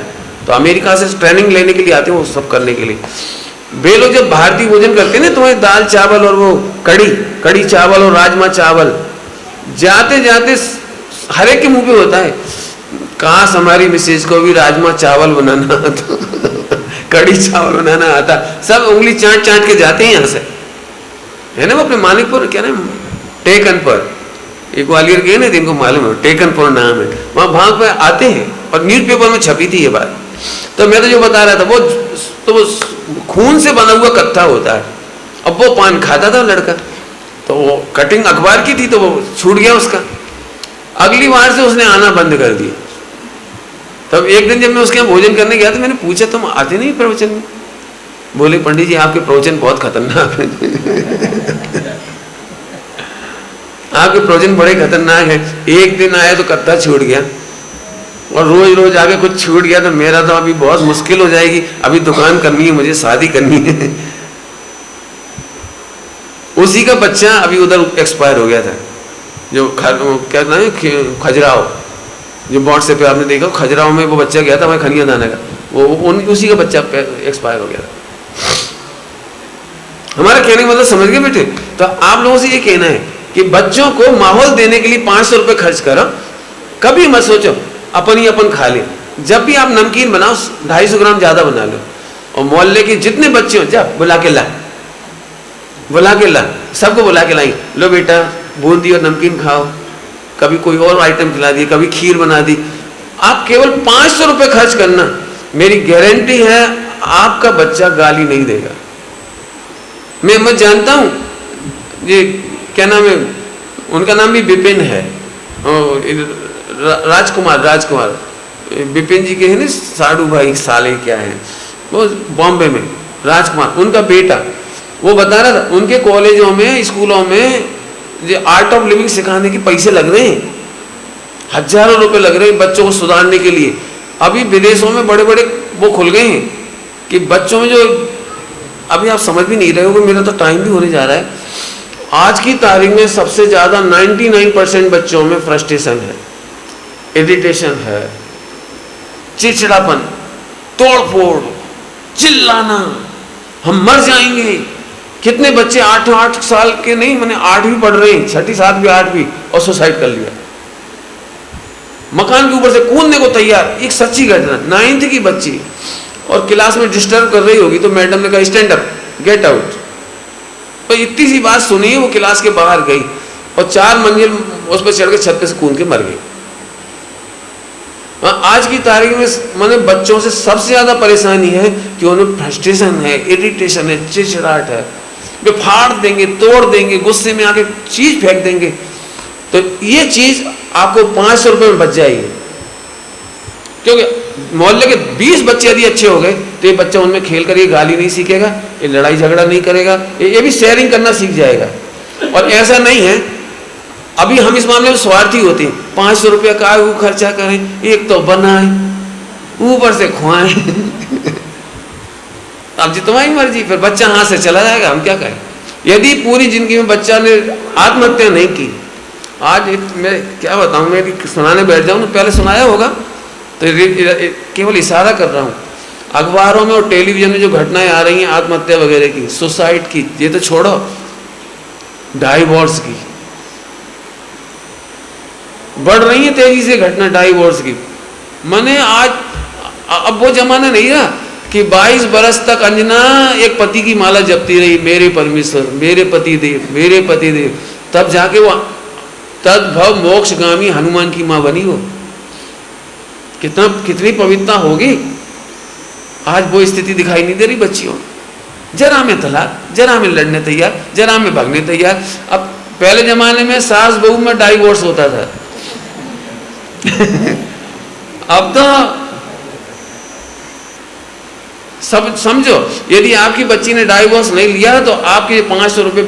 तो अमेरिका से ट्रेनिंग लेने के लिए आते हैं वो सब करने के लिए। वे लोग जब भारतीय भोजन करते हैं ना, तुम्हारे दाल चावल और वो कड़ी चावल और राजमा चावल, जाते जाते हर एक के मुंह पे होता है, काश हमारी मिसेज को भी राजमा चावल बनाना आता, कड़ी चावल बनाना आता। सब उंगली चाट चाट के जाते हैं यहाँ से, है ना। वो अपने मानिकपुर क्या नाम, टेकन पर, एक ग्वालियर गए ना, जिनको मालूम है टेकनपुर नाम है, वहां भाग पे आते हैं, और न्यूज़पेपर में छपी थी ये बात। तो मैं तो जो बता रहा था, वो खून से बना हुआ कत्था होता है। अब वो पान खाता था लड़का, तो वो कटिंग अखबार की थी, तो वो छूट गया उसका। अगली बार से उसने आना बंद कर दिया। तब एक दिन जब मैं उसके यहाँ भोजन करने गया तो मैंने पूछा, तुम आते नहीं प्रवचन में? बोले पंडित जी आपके प्रवचन बहुत खतरनाक है। आपके प्रवचन बड़े खतरनाक है। एक दिन आया तो कत्था छूट गया, और रोज रोज आगे कुछ छूट गया तो मेरा तो अभी बहुत मुश्किल हो जाएगी, अभी दुकान करनी है, मुझे शादी करनी है। उसी का बच्चा अभी उधर एक्सपायर हो गया था, जो क्या नाम है, खजुराहो, जो व्हाट्सएप पे आपने देखा, खजुराहो में वो बच्चा गया था, वहाँ खनिया दाना का, वो उसी का बच्चा एक्सपायर हो गया था। हमारा कहने का मतलब समझ गए बेटे? तो आप लोगों से ये कहना है कि बच्चों को माहौल देने के लिए 500 रुपये खर्च करो, कभी मत सोचो अपन ही अपन खा ले। जब भी आप नमकीन बनाओ 250 ग्राम ज्यादा बना लो, और मोहल्ले के जितने बच्चे हो जा बुला के ला, सबको बुला के लाई, लो बेटा बूंदी और नमकीन खाओ, कभी कोई और आइटम खिला दिए, कभी खीर बना दी। आप केवल 500 रुपये खर्च करना, मेरी गारंटी है आपका बच्चा गाली नहीं देगा। मैं जानता हूं, ये क्या नाम है, उनका नाम भी विपिन है, राजकुमार विपिन जी के हैं ना, साडू भाई साले क्या है वो, बॉम्बे में राजकुमार उनका बेटा, वो बता रहा था उनके कॉलेजों में स्कूलों में ये आर्ट ऑफ लिविंग सिखाने के पैसे लग रहे हैं, हजारों रुपए लग रहे हैं बच्चों को सुधारने के लिए। अभी विदेशों में बड़े बड़े वो खुल गए हैं कि बच्चों में जो, अभी आप समझ भी नहीं रहे हो, मेरा तो टाइम भी होने जा रहा है। आज की तारीख में सबसे ज्यादा 99% बच्चों में फ्रस्ट्रेशन है, इरिटेशन है, चिड़चिड़ापन, तोड़फोड़, चिल्लाना, हम मर जाएंगे। कितने बच्चे 8 साल के नहीं, मैंने 8वीं पढ़ रहे हैं, 6ठी 7वीं 8वीं, और सुसाइड कर लिया, मकान के ऊपर से कूदने को तैयार। एक सच्ची घटना, 9th की बच्ची और क्लास में डिस्टर्ब कर रही होगी तो मैडम ने कहा स्टैंड अप, गेट आउट। तो इतनी सी बात सुनी, वो क्लास के बाहर गई और 4 मंजिल उस पर चढ़ के छत पे से कूद के मर गई। आज की तारीख में मैंने बच्चों से सबसे ज्यादा परेशानी है कि उन्हें फ्रस्ट्रेशन है, इरिटेशन है, चिड़चिड़ाहट है, वे फाड़ देंगे, तोड़ देंगे, गुस्से में आके चीज फेंक देंगे। तो ये चीज आपको 500 रुपये में बच जाएगी, क्योंकि मोहल्ले के 20 बच्चे यदि अच्छे हो गए तो ये बच्चा उनमें खेल कर ये गाली नहीं सीखेगा, ये लड़ाई झगड़ा नहीं करेगा, ये भी शेयरिंग करना सीख जाएगा। और ऐसा नहीं है, अभी हम इस मामले में स्वार्थी होते हैं, 500 रुपया का वो खर्चा करें, एक तो बनाए ऊपर से खुआएं अब जी तुम्हारी मर्जी, फिर बच्चा हाथ से चला जाएगा, हम क्या करें। यदि पूरी जिंदगी में बच्चा ने आत्महत्या नहीं की, आज मैं क्या बताऊं, मैं सुनाने बैठ जाऊं, पहले सुनाया होगा तो केवल इशारा कर रहा हूं। अखबारों में और टेलीविजन में जो घटनाएं आ रही हैं आत्महत्या वगैरह की, सुसाइड की, ये तो छोड़ो, डाइवोर्स की बढ़ रही है तेजी से घटना, डाइवोर्स की। मैंने आज, अब वो जमाना नहीं रहा कि 22 बरस तक अंजना एक पति की माला जपती रही, मेरे परमेश्वर, मेरे पति देव, मेरे पति देव, तब जाके वो तद्भव मोक्षगामी हनुमान की मां बनी। वो कितनी पवित्रता होगी। आज वो स्थिति दिखाई नहीं दे रही बच्चियों, जरा में तलाक, जरा में लड़ने तैयार, जरा में भागने तैयार। अब पहले जमाने में सास बहू में डाइवोर्स होता था अब तो सब समझो, यदि आपकी बच्ची ने डाइवोर्स नहीं लिया तो आपके 500 रुपये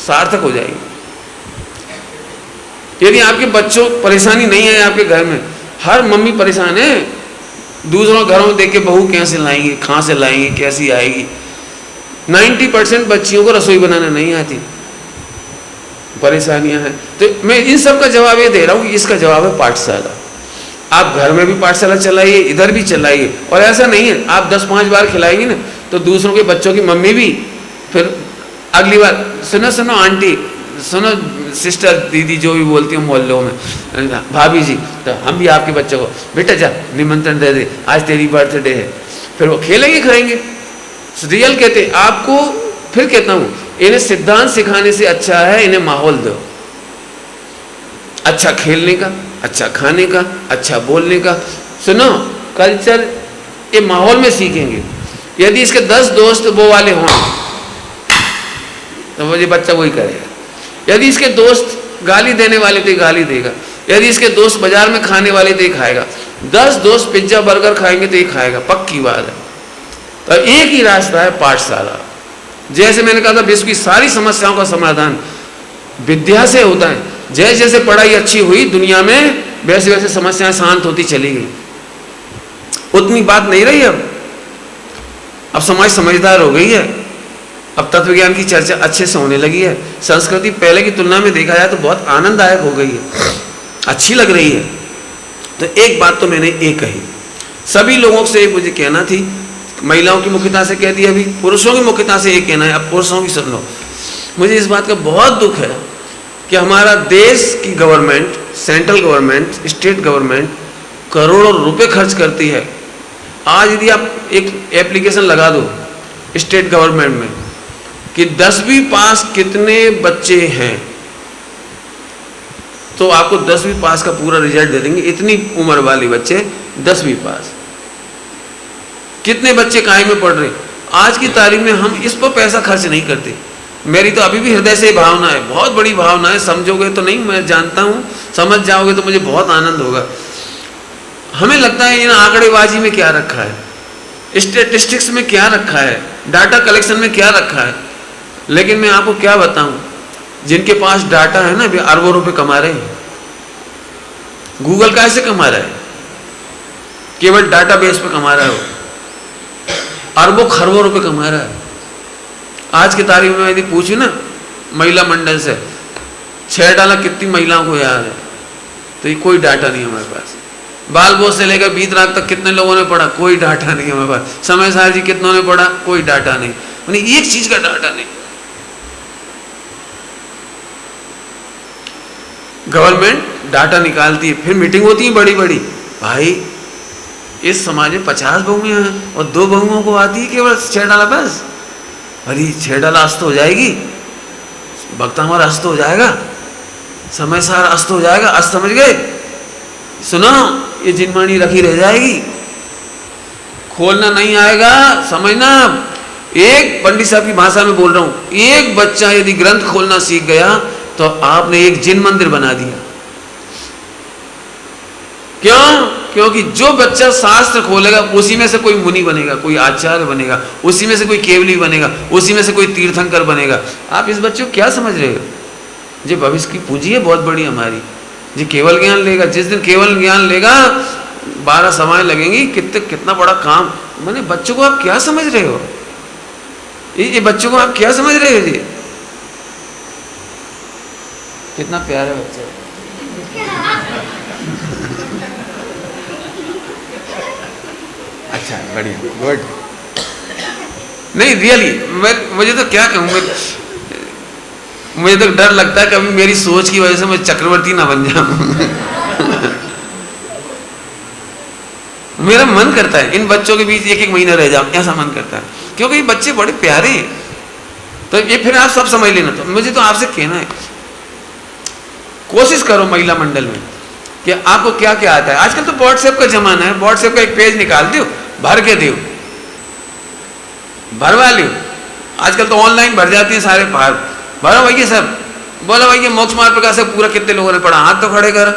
सार्थक हो जाएंगे। यदि आपके बच्चों परेशानी नहीं है, आपके घर में हर मम्मी परेशान है, दूसरों घरों में देख के बहू कैसे लाएंगी, कहाँ से लाएंगी, कैसी आएगी। 90% बच्चियों को रसोई बनाना नहीं आती, परेशानियां हैं। तो मैं इन सब का जवाब ये दे रहा हूँ कि इसका जवाब है पाठशाला। आप घर में भी पाठशाला चलाइए, इधर भी चलाइए। और ऐसा नहीं है आप 10-5 बार खिलाएंगे ना तो दूसरों के बच्चों की मम्मी भी फिर अगली बार, सुनो सुनो आंटी, सुनो सिस्टर, दीदी, जो भी बोलती हूँ मोहल्लों में, भाभी जी, तो हम भी आपके बच्चों को बेटा जा निमंत्रण दे दे, आज तेरी बर्थडे है। फिर वो खेलेंगे खाएंगे। रियल कहते आपको, फिर कहता हूँ, इन्हें सिद्धांत सिखाने से अच्छा है इन्हें माहौल दो, अच्छा खेलने का, अच्छा खाने का, अच्छा बोलने का। सुनो कल्चर ये माहौल में सीखेंगे। यदि इसके 10 दोस्त वो वाले हों तो वो ये बच्चा वही करेगा। यदि इसके दोस्त गाली देने वाले तो ये गाली देगा, यदि इसके दोस्त बाजार में खाने वाले तो ये खाएगा, 10 दोस्त पिज्जा बर्गर खाएंगे तो ये खाएगा, पक्की बात है। तो एक ही रास्ता है पाठशाला। जैसे मैंने कहा था विश्व की सारी समस्याओं का समाधान विद्या से होता है। जैसे जैसे पढ़ाई अच्छी हुई दुनिया में, वैसे वैसे समस्याएं शांत होती चली गई। उतनी बात नहीं रही। अब समाज समझदार हो गई है, अब तत्व ज्ञान की चर्चा अच्छे से होने लगी है। संस्कृति पहले की तुलना में देखा जाए तो बहुत आनंददायक हो गई है, अच्छी लग रही है। तो एक बात तो मैंने एक कही, सभी लोगों से मुझे कहना थी, महिलाओं की मुख्यता से कह दिया, अभी पुरुषों की मुख्यता से ये कहना है, अब पुरुषों की सुन लो। मुझे इस बात का बहुत दुख है कि हमारा देश की government, central government, state government करोड़ों रुपए खर्च करती है। आज यदि आप एक एप्लीकेशन लगा दो स्टेट गवर्नमेंट में कि 10वीं पास कितने बच्चे हैं, तो आपको 10वीं पास का पूरा रिजल्ट दे देंगे। इतनी उम्र वाले बच्चे 10वीं पास, कितने बच्चे काय में पढ़ रहे। आज की तारीख में हम इस पर पैसा खर्च नहीं करते। मेरी तो अभी भी हृदय से भावना है, बहुत बड़ी भावना है, समझोगे तो नहीं, मैं जानता हूँ, समझ जाओगे तो मुझे बहुत आनंद होगा। हमें लगता है इन आंकड़ेबाजी में क्या रखा है, स्टैटिस्टिक्स में क्या रखा है, डाटा कलेक्शन में क्या रखा है। लेकिन मैं आपको क्या बताऊं, जिनके पास डाटा है ना, वे अरबों रुपए कमा रहे हैं। गूगल कैसे कमा रहा है? केवल डाटाबेस पे कमा रहा है, वो अरबों खरबों रुपए कमा रहा है। आज की तारीख में यदि पूछूं ना महिला मंडल से, 6 डाला कितनी महिलाओं को याद है, तो ये कोई डाटा नहीं है हमारे पास। बाल बोझ से लेकर बीत रात तक कितने लोगों ने पढ़ा, कोई डाटा नहीं है हमारे पास। समय सार जी कितनों ने पढ़ा, कोई डाटा नहीं, यानी एक चीज का डाटा नहीं। गवर्नमेंट डाटा निकालती है, फिर मीटिंग होती है बड़ी बड़ी, भाई इस समाज में 50 बहुएं हैं और 2 बहुओं को आती है केवल 6 डाला बस। अरे 6 डाला अस्त हो जाएगी, वक्त हमारा अस्त हो जाएगा, समय सार अस्त हो जाएगा। अस्त समझ गए? सुनो, ये जिनवाणी रखी रह जाएगी, खोलना नहीं आएगा, समझना। एक पंडित साहब की भाषा में बोल रहा हूं, एक बच्चा यदि ग्रंथ खोलना सीख गया तो आपने एक जिन मंदिर बना दिया। क्यों? क्योंकि जो बच्चा शास्त्र खोलेगा उसी में से कोई मुनि बनेगा, कोई आचार्य बनेगा, उसी में से कोई केवली बनेगा, उसी में से कोई तीर्थंकर बनेगा। आप इस बच्चे को क्या समझ रहे हो? ये भविष्य की पूंजी है बहुत बड़ी हमारी। जी केवल ज्ञान लेगा, जिस दिन केवल ज्ञान लेगा 12 समय लगेंगी, कितना बड़ा काम। मैंने बच्चों को आप क्या समझ रहे हो? ये बच्चों को आप क्या समझ रहे हो? जी कितना प्यारा बच्चा है। अच्छा, बढ़िया, गुड। नहीं रियली, मुझे तो क्या कहूँ, मुझे तो डर लगता है कभी मेरी सोच की वजह से मैं चक्रवर्ती ना बन जाऊं। मेरा मन करता है इन बच्चों के बीच 1-1 महीना रह जाऊं, ऐसा मन करता है, क्योंकि ये बच्चे बड़े प्यारे हैं। तो ये फिर आप सब समझ लेना। तो मुझे तो आपसे कहना है, कोशिश करो महिला मंडल में कि आपको क्या क्या आता है। आजकल तो व्हाट्सएप का जमाना है, व्हाट्सएप का एक पेज निकाल दो, भर के दो, भरवा लो। आजकल तो ऑनलाइन भर जाती है सारे फार्म, भरो भैया सब। बोलो भैया मोक्ष मार्ग प्रकाश से पूरा कितने लोगों ने पढ़ा, हाथ तो खड़े कर,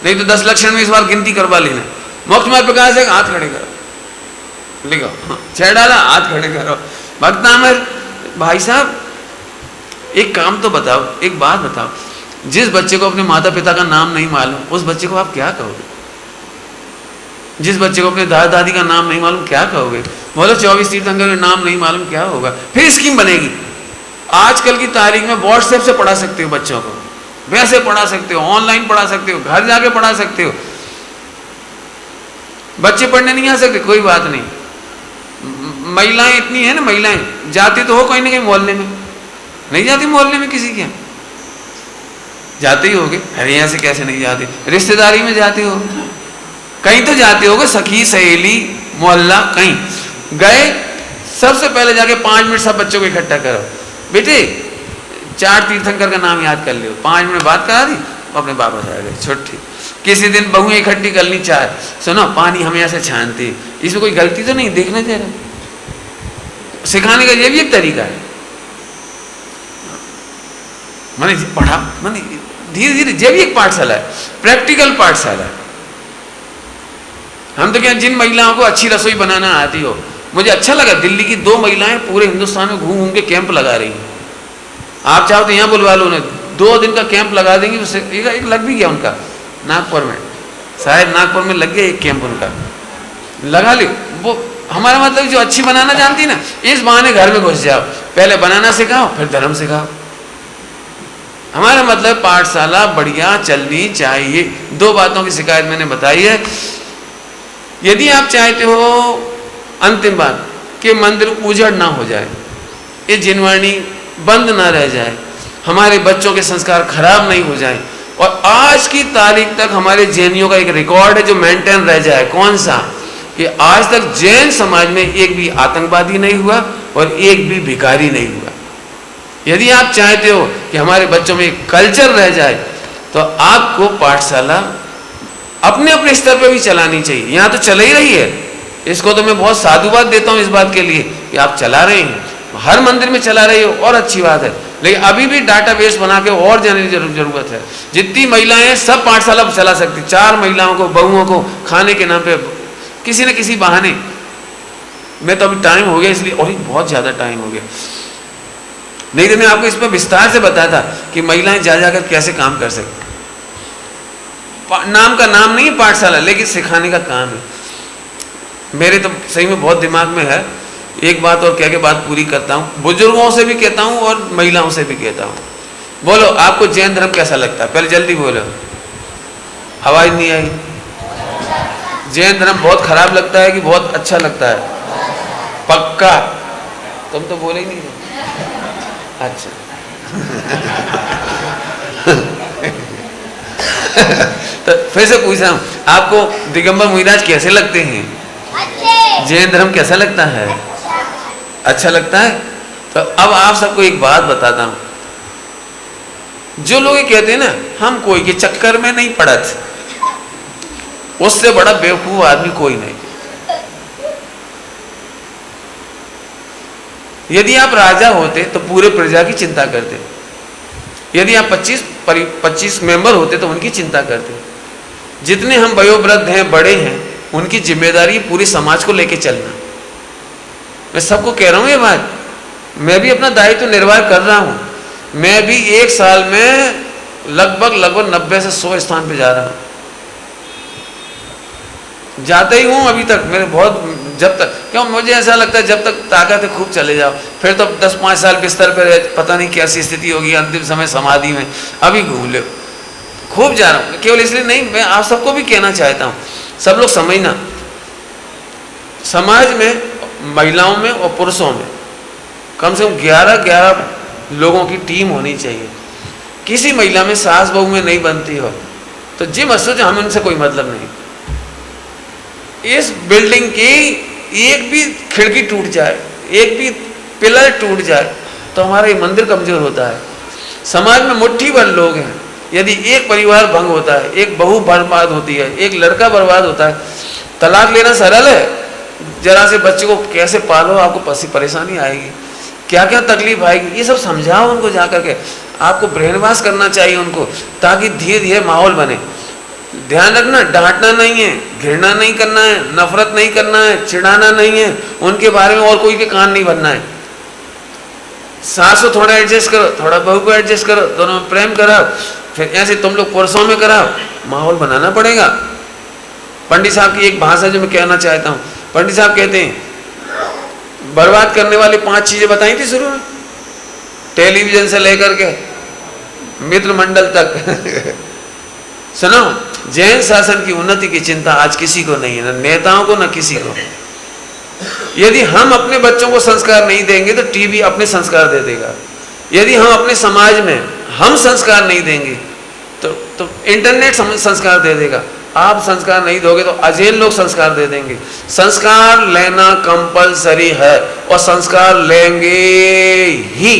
नहीं तो 10 लक्षण में इस बार गिनती करवा लेना। मोक्ष मार्ग प्रकाश है, हाथ खड़े करो, लिखो 6 डाला, हाथ खड़े करो। भक्तामर भाई साहब एक काम तो बताओ, एक बात बताओ, जिस बच्चे को अपने माता पिता का नाम नहीं मालूम, उस बच्चे को आप क्या कहोगे? जिस बच्चे को अपने दादा दादी का नाम नहीं मालूम, क्या कहोगे? बोलो 24 तीर्थंकर का नाम नहीं मालूम, क्या होगा? फिर स्कीम बनेगी। आजकल की तारीख में व्हाट्सएप से पढ़ा सकते हो बच्चों को, वैसे पढ़ा सकते हो, ऑनलाइन पढ़ा सकते हो, घर जाके पढ़ा सकते हो। बच्चे पढ़ने नहीं आ सकते, कोई बात नहीं। महिलाएं इतनी है ना, महिलाएं जाती तो हो कहीं ना कहीं मोहल्ले में, नहीं जाती मोहल्ले में किसी के? जाते ही होगे। अरे यहाँ से कैसे नहीं जाते? रिश्तेदारी में जाते हो, कहीं तो जाते होगे, सखी सहेली मोहल्ला कहीं गए। सबसे पहले जाके 5 मिनट सब बच्चों को इकट्ठा करो, बेटे 4 तीर्थंकर का नाम याद कर लो। 5 मिनट बात करा दी, अपने वापस आ गए छुट्टी। किसी दिन बहुएं इकट्ठी कर ली 4, सुनो पानी हम ऐसे छानते, इसमें कोई गलती तो नहीं, देखना जरा। सिखाने का ये भी एक तरीका है। मैंने पढ़ा, मैंने धीरे धीरे ये भी एक पाठशाला है, प्रैक्टिकल पाठशाला है। हम तो क्या, जिन महिलाओं को अच्छी रसोई बनाना आती हो, मुझे अच्छा लगा दिल्ली की 2 महिलाएं पूरे हिंदुस्तान में घूम घूम के कैंप लगा रही हैं। आप चाहो तो यहाँ बुलवा लो, उन्हें 2 दिन का कैंप लगा देंगे। उससे एक लग भी गया उनका नागपुर में, शायद नागपुर में लग गया एक कैंप उनका, लगा लो। वो हमारा मतलब जो अच्छी बनाना जानती ना, इस बहाने घर में घुस जाओ, पहले बनाना सिखाओ फिर धर्म सिखाओ। हमारा मतलब पाठशाला बढ़िया चलनी चाहिए। 2 बातों की शिकायत मैंने बताई है। यदि आप चाहते हो, अंतिम बात, कि मंदिर उजड़ ना हो जाए, ये जिनवाणी बंद ना रह जाए, हमारे बच्चों के संस्कार खराब नहीं हो जाएं। और आज की तारीख तक हमारे जैनियों का एक रिकॉर्ड है जो मेंटेन रह जाए, कौन सा, कि आज तक जैन समाज में एक भी आतंकवादी नहीं हुआ और एक भी भिखारी नहीं हुआ। यदि आप चाहते हो कि हमारे बच्चों में एक कल्चर रह जाए तो आपको पाठशाला अपने अपने स्तर पर भी चलानी चाहिए। यहाँ तो चल ही रही है, इसको तो मैं बहुत साधुवाद देता हूँ इस बात के लिए कि आप चला रहे हैं, हर मंदिर में चला रहे हो और अच्छी बात है। लेकिन अभी भी डाटाबेस बना के और जाने की जरूरत है। जितनी महिलाएं हैं सब पाठशाला चला सकती, 4 महिलाओं को, बहुओं को खाने के नाम पे किसी न किसी बहाने। मैं तो अभी टाइम हो गया इसलिए, और बहुत ज़्यादा टाइम हो गया, नहीं तो मैं आपको इस पर विस्तार से बताता कि महिलाएं जा जाकर कैसे काम कर सकती। नाम का नाम नहीं है पाठशाला, लेकिन सिखाने का काम है। मेरे तो सही में बहुत दिमाग में है। एक बात और कह के बात पूरी करता हूँ, बुजुर्गों से भी कहता हूँ और महिलाओं से भी कहता हूँ। बोलो आपको जैन धर्म कैसा लगता है? पहले जल्दी बोलो, आवाज नहीं आई। जैन धर्म बहुत खराब लगता है कि बहुत अच्छा लगता है? पक्का? तुम तो बोले ही नहीं। अच्छा तो फिर से पूछ रहा हूँ, आपको दिगंबर मुनिराज कैसे लगते हैं? जैन धर्म कैसा लगता है? अच्छा लगता है? तो अब आप सबको एक बात बताता हूँ। जो लोग ये कहते हैं ना हम कोई के चक्कर में नहीं पड़ा थे, उससे बड़ा बेवकूफ आदमी कोई नहीं। यदि आप राजा होते तो पूरे प्रजा की चिंता करते, यदि आप 25 मेंबर होते तो उनकी चिंता करते। जितने हम वयोवृद्ध हैं, बड़े हैं, उनकी जिम्मेदारी पूरे समाज को लेके चलना। मैं सबको कह रहा हूँ ये बात, मैं भी अपना दायित्व निर्वाह कर रहा हूँ। मैं भी एक साल में लगभग 90 से 100 स्थान पे जा रहा हूँ, जाते ही हूँ अभी तक। मेरे बहुत, जब तक, क्यों मुझे ऐसा लगता है जब तक ताकत है खूब चले जाओ, फिर तो 10-5 साल बिस्तर पर पता नहीं कैसी स्थिति होगी, अंतिम समय समाधि में। अभी घूम लो, खूब जा रहा हूँ। केवल इसलिए नहीं, मैं आप सबको भी कहना चाहता हूँ, सब लोग समझना, समाज में महिलाओं में और पुरुषों में कम से कम 11 लोगों की टीम होनी चाहिए। किसी महिला में सास बहू में नहीं बनती हो तो जी मत सोचो हमें उनसे कोई मतलब नहीं। इस बिल्डिंग की एक भी खिड़की टूट जाए, एक भी पिलर टूट जाए तो हमारा ये मंदिर कमजोर होता है। समाज में मुट्ठी भर लोग हैं, यदि एक परिवार भंग होता है, एक बहू बर्बाद होती है, एक लड़का बर्बाद होता है, तलाक लेना सरल है, जरा से बच्चे को कैसे पालो आपको परेशानी आएगी, क्या क्या तकलीफ आएगी, ये सब समझाओ उनको जाकर के। आपको ब्रेन वॉश करना चाहिए उनको, ताकि धीरे धीरे माहौल बने। ध्यान रखना, डांटना नहीं है, घृणा नहीं करना है, नफरत नहीं करना है, चिढ़ाना नहीं है, उनके बारे में और कोई के कान नहीं बनना है। सास को थोड़ा एडजस्ट करो, थोड़ा बहू को एडजस्ट करो, दोनों में प्रेम कराओ, फिर ऐसे तुम लोग पुरुषों में कराओ, माहौल बनाना पड़ेगा। पंडित साहब की एक भाषा जो मैं कहना चाहता हूँ, पंडित साहब कहते हैं बर्बाद करने वाली 5 चीजें बताई थी शुरू में, टेलीविजन से लेकर के मित्र मंडल तक। सुनो, जैन शासन की उन्नति की चिंता आज किसी को नहीं है, न नेताओं को न किसी को। यदि हम अपने बच्चों को संस्कार नहीं देंगे तो टीवी अपने संस्कार दे देगा। यदि हम अपने समाज में हम संस्कार नहीं देंगे तो इंटरनेट संस्कार दे देगा। आप संस्कार नहीं दोगे तो अजैन लोग संस्कार दे देंगे। संस्कार लेना कंपलसरी है और संस्कार लेंगे ही।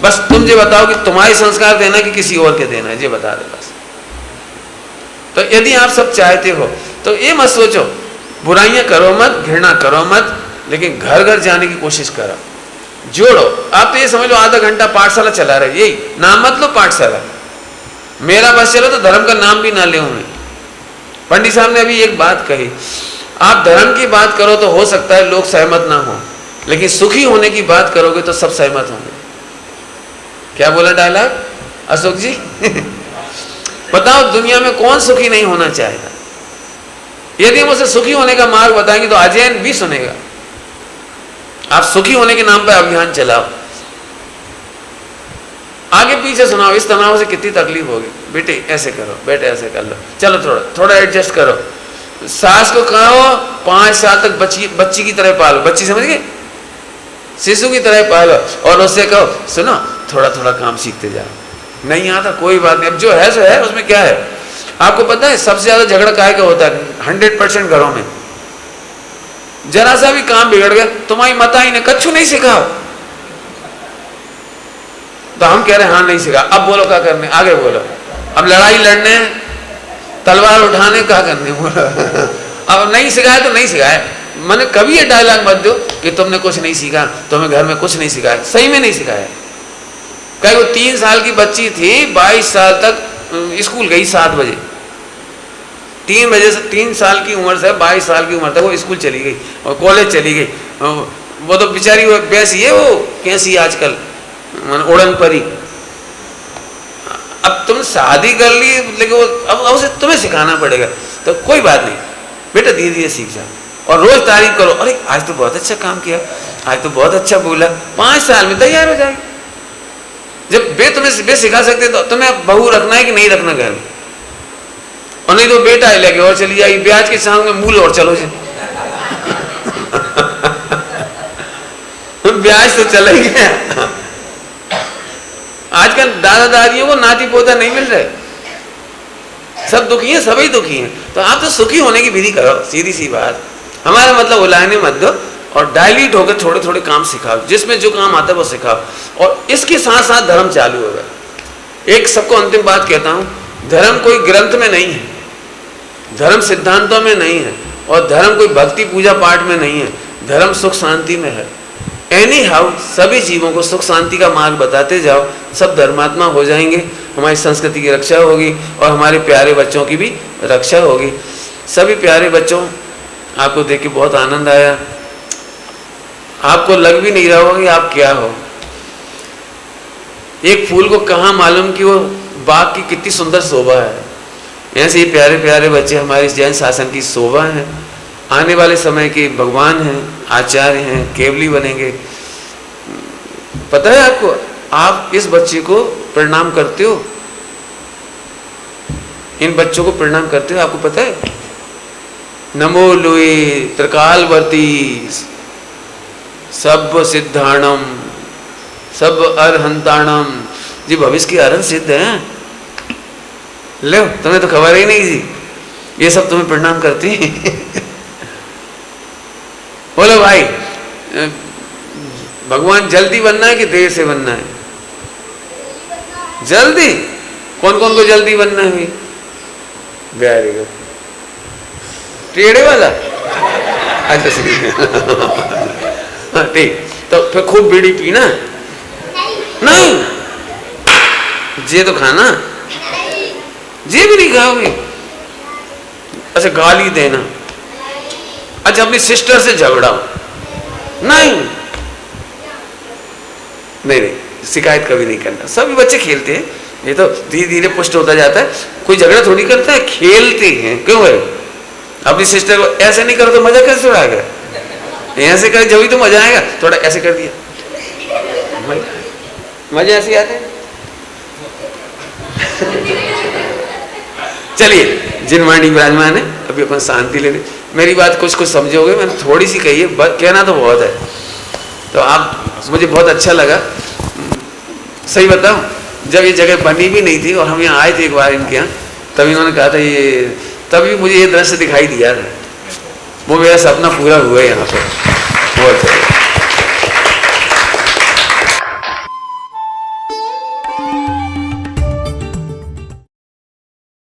बस तुम ये बताओ कि तुम्हारे संस्कार देना कि किसी और के देना है, ये बता दे बस। तो यदि आप सब चाहते हो तो ये मत सोचो, बुराइयां करो मत, घृणा करो मत, लेकिन घर घर जाने की कोशिश करो, जोड़ो। आप तो ये समझ लो आधा घंटा पाठशाला चला रहे, यही नाम मत लो पाठशाला। मेरा बस चलो तो धर्म का नाम भी ना ले। मैं पंडित साहब ने अभी एक बात कही, आप धर्म की बात करो तो हो सकता है लोग सहमत ना हो, लेकिन सुखी होने की बात करोगे तो सब सहमत होंगे। क्या बोला डायलॉग अशोक जी? बताओ दुनिया में कौन सुखी नहीं होना चाहेगा? यदि हम उसे सुखी होने का मार्ग बताएंगे तो अजैन भी सुनेगा। आप सुखी होने के नाम पर अभियान चलाओ, आगे पीछे सुनाओ, इस तनाव से कितनी तकलीफ होगी, बेटे ऐसे करो, बेटे ऐसे कर लो, चलो थोड़ा एडजस्ट करो। सास को कहो 5 साल तक बच्ची की तरह पालो, बच्ची समझ गए, शिशु की तरह पालो, और उससे कहो सुनो थोड़ा थोड़ा काम सीखते जाओ। नहीं आता कोई बात नहीं, अब जो है सो है, उसमें क्या है। आपको पता है सबसे ज्यादा झगड़ा काहे का होता है? 100% घरों में। जरा सा भी काम बिगड़ गया, तुम्हारी माताई ने कच्छु नहीं सिखाओ, तो हम कह रहे हैं हाँ नहीं सिखा, अब बोलो क्या करने, आगे बोलो। अब लड़ाई लड़ने, तलवार उठाने, क्या करने, बोलो। अब नहीं सिखाया तो नहीं सिखाया। मैंने कभी ये डायलॉग मत दो कि तुमने कुछ नहीं सीखा, तुम्हें घर में कुछ नहीं सिखाया। सही में नहीं सिखाया। कहीं वो 3 साल की बच्ची थी, 22 साल तक स्कूल गई 7 बजे, 3 बजे से 3 साल की उम्र से 22 साल की उम्र तक वो स्कूल चली गई और कॉलेज चली गई। वो तो बेचारी वो वैसी है, वो कैसी आजकल उड़न परी। अब तुम शादी कर ली, लेकिन अब उसे तुम्हें सिखाना पड़ेगा। तो कोई बात नहीं बेटा, धीरे धीरे सीख जाओ और रोज तारीफ करो, अरे आज तो बहुत अच्छा काम किया, आज तो बहुत अच्छा बोला। 5 साल में तैयार हो जाएगी। जब तुम्हें सिखा सकते तो तुम्हें बहू रखना है कि नहीं रखना घर में, और नहीं तो बेटा ही लेके और चली जाएगी ब्याज के साथ में मूल और चलो जी। ब्याज तो चला ही गया। आजकल दादा दादियों को नाती पोता नहीं मिल रहे, सब दुखी हैं, सभी दुखी हैं। तो आप तो सुखी होने की विधि करो, सीधी सी बात। हमारा मतलब उलाहने मत दो और डायल्यूट होकर थोड़े थोड़े काम सिखाओ, जिसमें जो काम आता है वो सिखाओ, और इसके साथ साथ धर्म चालू होगा। एक सबको अंतिम बात कहता हूं, धर्म कोई ग्रंथ में नहीं है, धर्म सिद्धांतों में नहीं है, और धर्म कोई भक्ति पूजा पाठ में नहीं है, धर्म सुख शांति में है। एनी हाउ सभी जीवों को सुख शांति का मार्ग बताते जाओ, सब धर्मात्मा हो जाएंगे, हमारी संस्कृति की रक्षा होगी और हमारे प्यारे बच्चों की भी रक्षा होगी। सभी प्यारे बच्चों, आपको देख के बहुत आनंद आया। आपको लग भी नहीं रहा होगा कि आप क्या हो। एक फूल को कहाँ मालूम कि वो बाग की कितनी सुंदर शोभा है, ऐसे ही प्यारे प्यारे बच्चे हमारे इस जैन शासन की शोभा हैं, आने वाले समय के भगवान हैं, आचार्य हैं, केवली बनेंगे। पता है आपको, आप इस बच्चे को प्रणाम करते हो, इन बच्चों को प्रणाम करते हो, आपको पता है? नमो लुए त्रिकालवर्ती सब सिद्धाणम सब अरहंताणम। जी भविष्य की अरहंत सिद्ध हैं। लो, तुम्हें तो खबर ही नहीं थी, ये सब तुम्हें प्रणाम करती हैं। बोलो भाई, भगवान जल्दी बनना है कि देर से बनना है? जल्दी। कौन कौन को जल्दी बनना है? Very good. टेढ़े वाला, अच्छा ठीक। तो फिर खूब बीड़ी पीना? नहीं। जे तो खाना? जे भी नहीं खाओगे? अच्छा, गाली देना? अच्छा, अपनी सिस्टर से झगड़ा? नहीं नहीं नहीं, शिकायत कभी नहीं करना। सभी बच्चे खेलते हैं, ये तो धीरे धीरे पुष्ट होता जाता है। कोई झगड़ा थोड़ी करता है, खेलते हैं। क्यों है? अपनी सिस्टर को ऐसे नहीं करो तो मजा कैसे उड़ाएगा? ऐसे करे जब ही तो मजा आएगा। थोड़ा ऐसे कर दिया, मजा ऐसे आते हैं। चलिए, जिन वाणी विराजमान है अभी अपन शांति ले लें। मेरी बात कुछ कुछ समझोगे, मैंने थोड़ी सी कही है, कहना तो बहुत है। तो आप, मुझे बहुत अच्छा लगा। सही बताऊं, जब ये जगह बनी भी नहीं थी और हम यहाँ आए थे एक बार इनके यहाँ, तभी इन्होंने कहा था ये, तभी मुझे ये दृश्य दिखाई दिया था। वो मेरा सपना पूरा हुआ है यहाँ पर। बहुत अच्छा।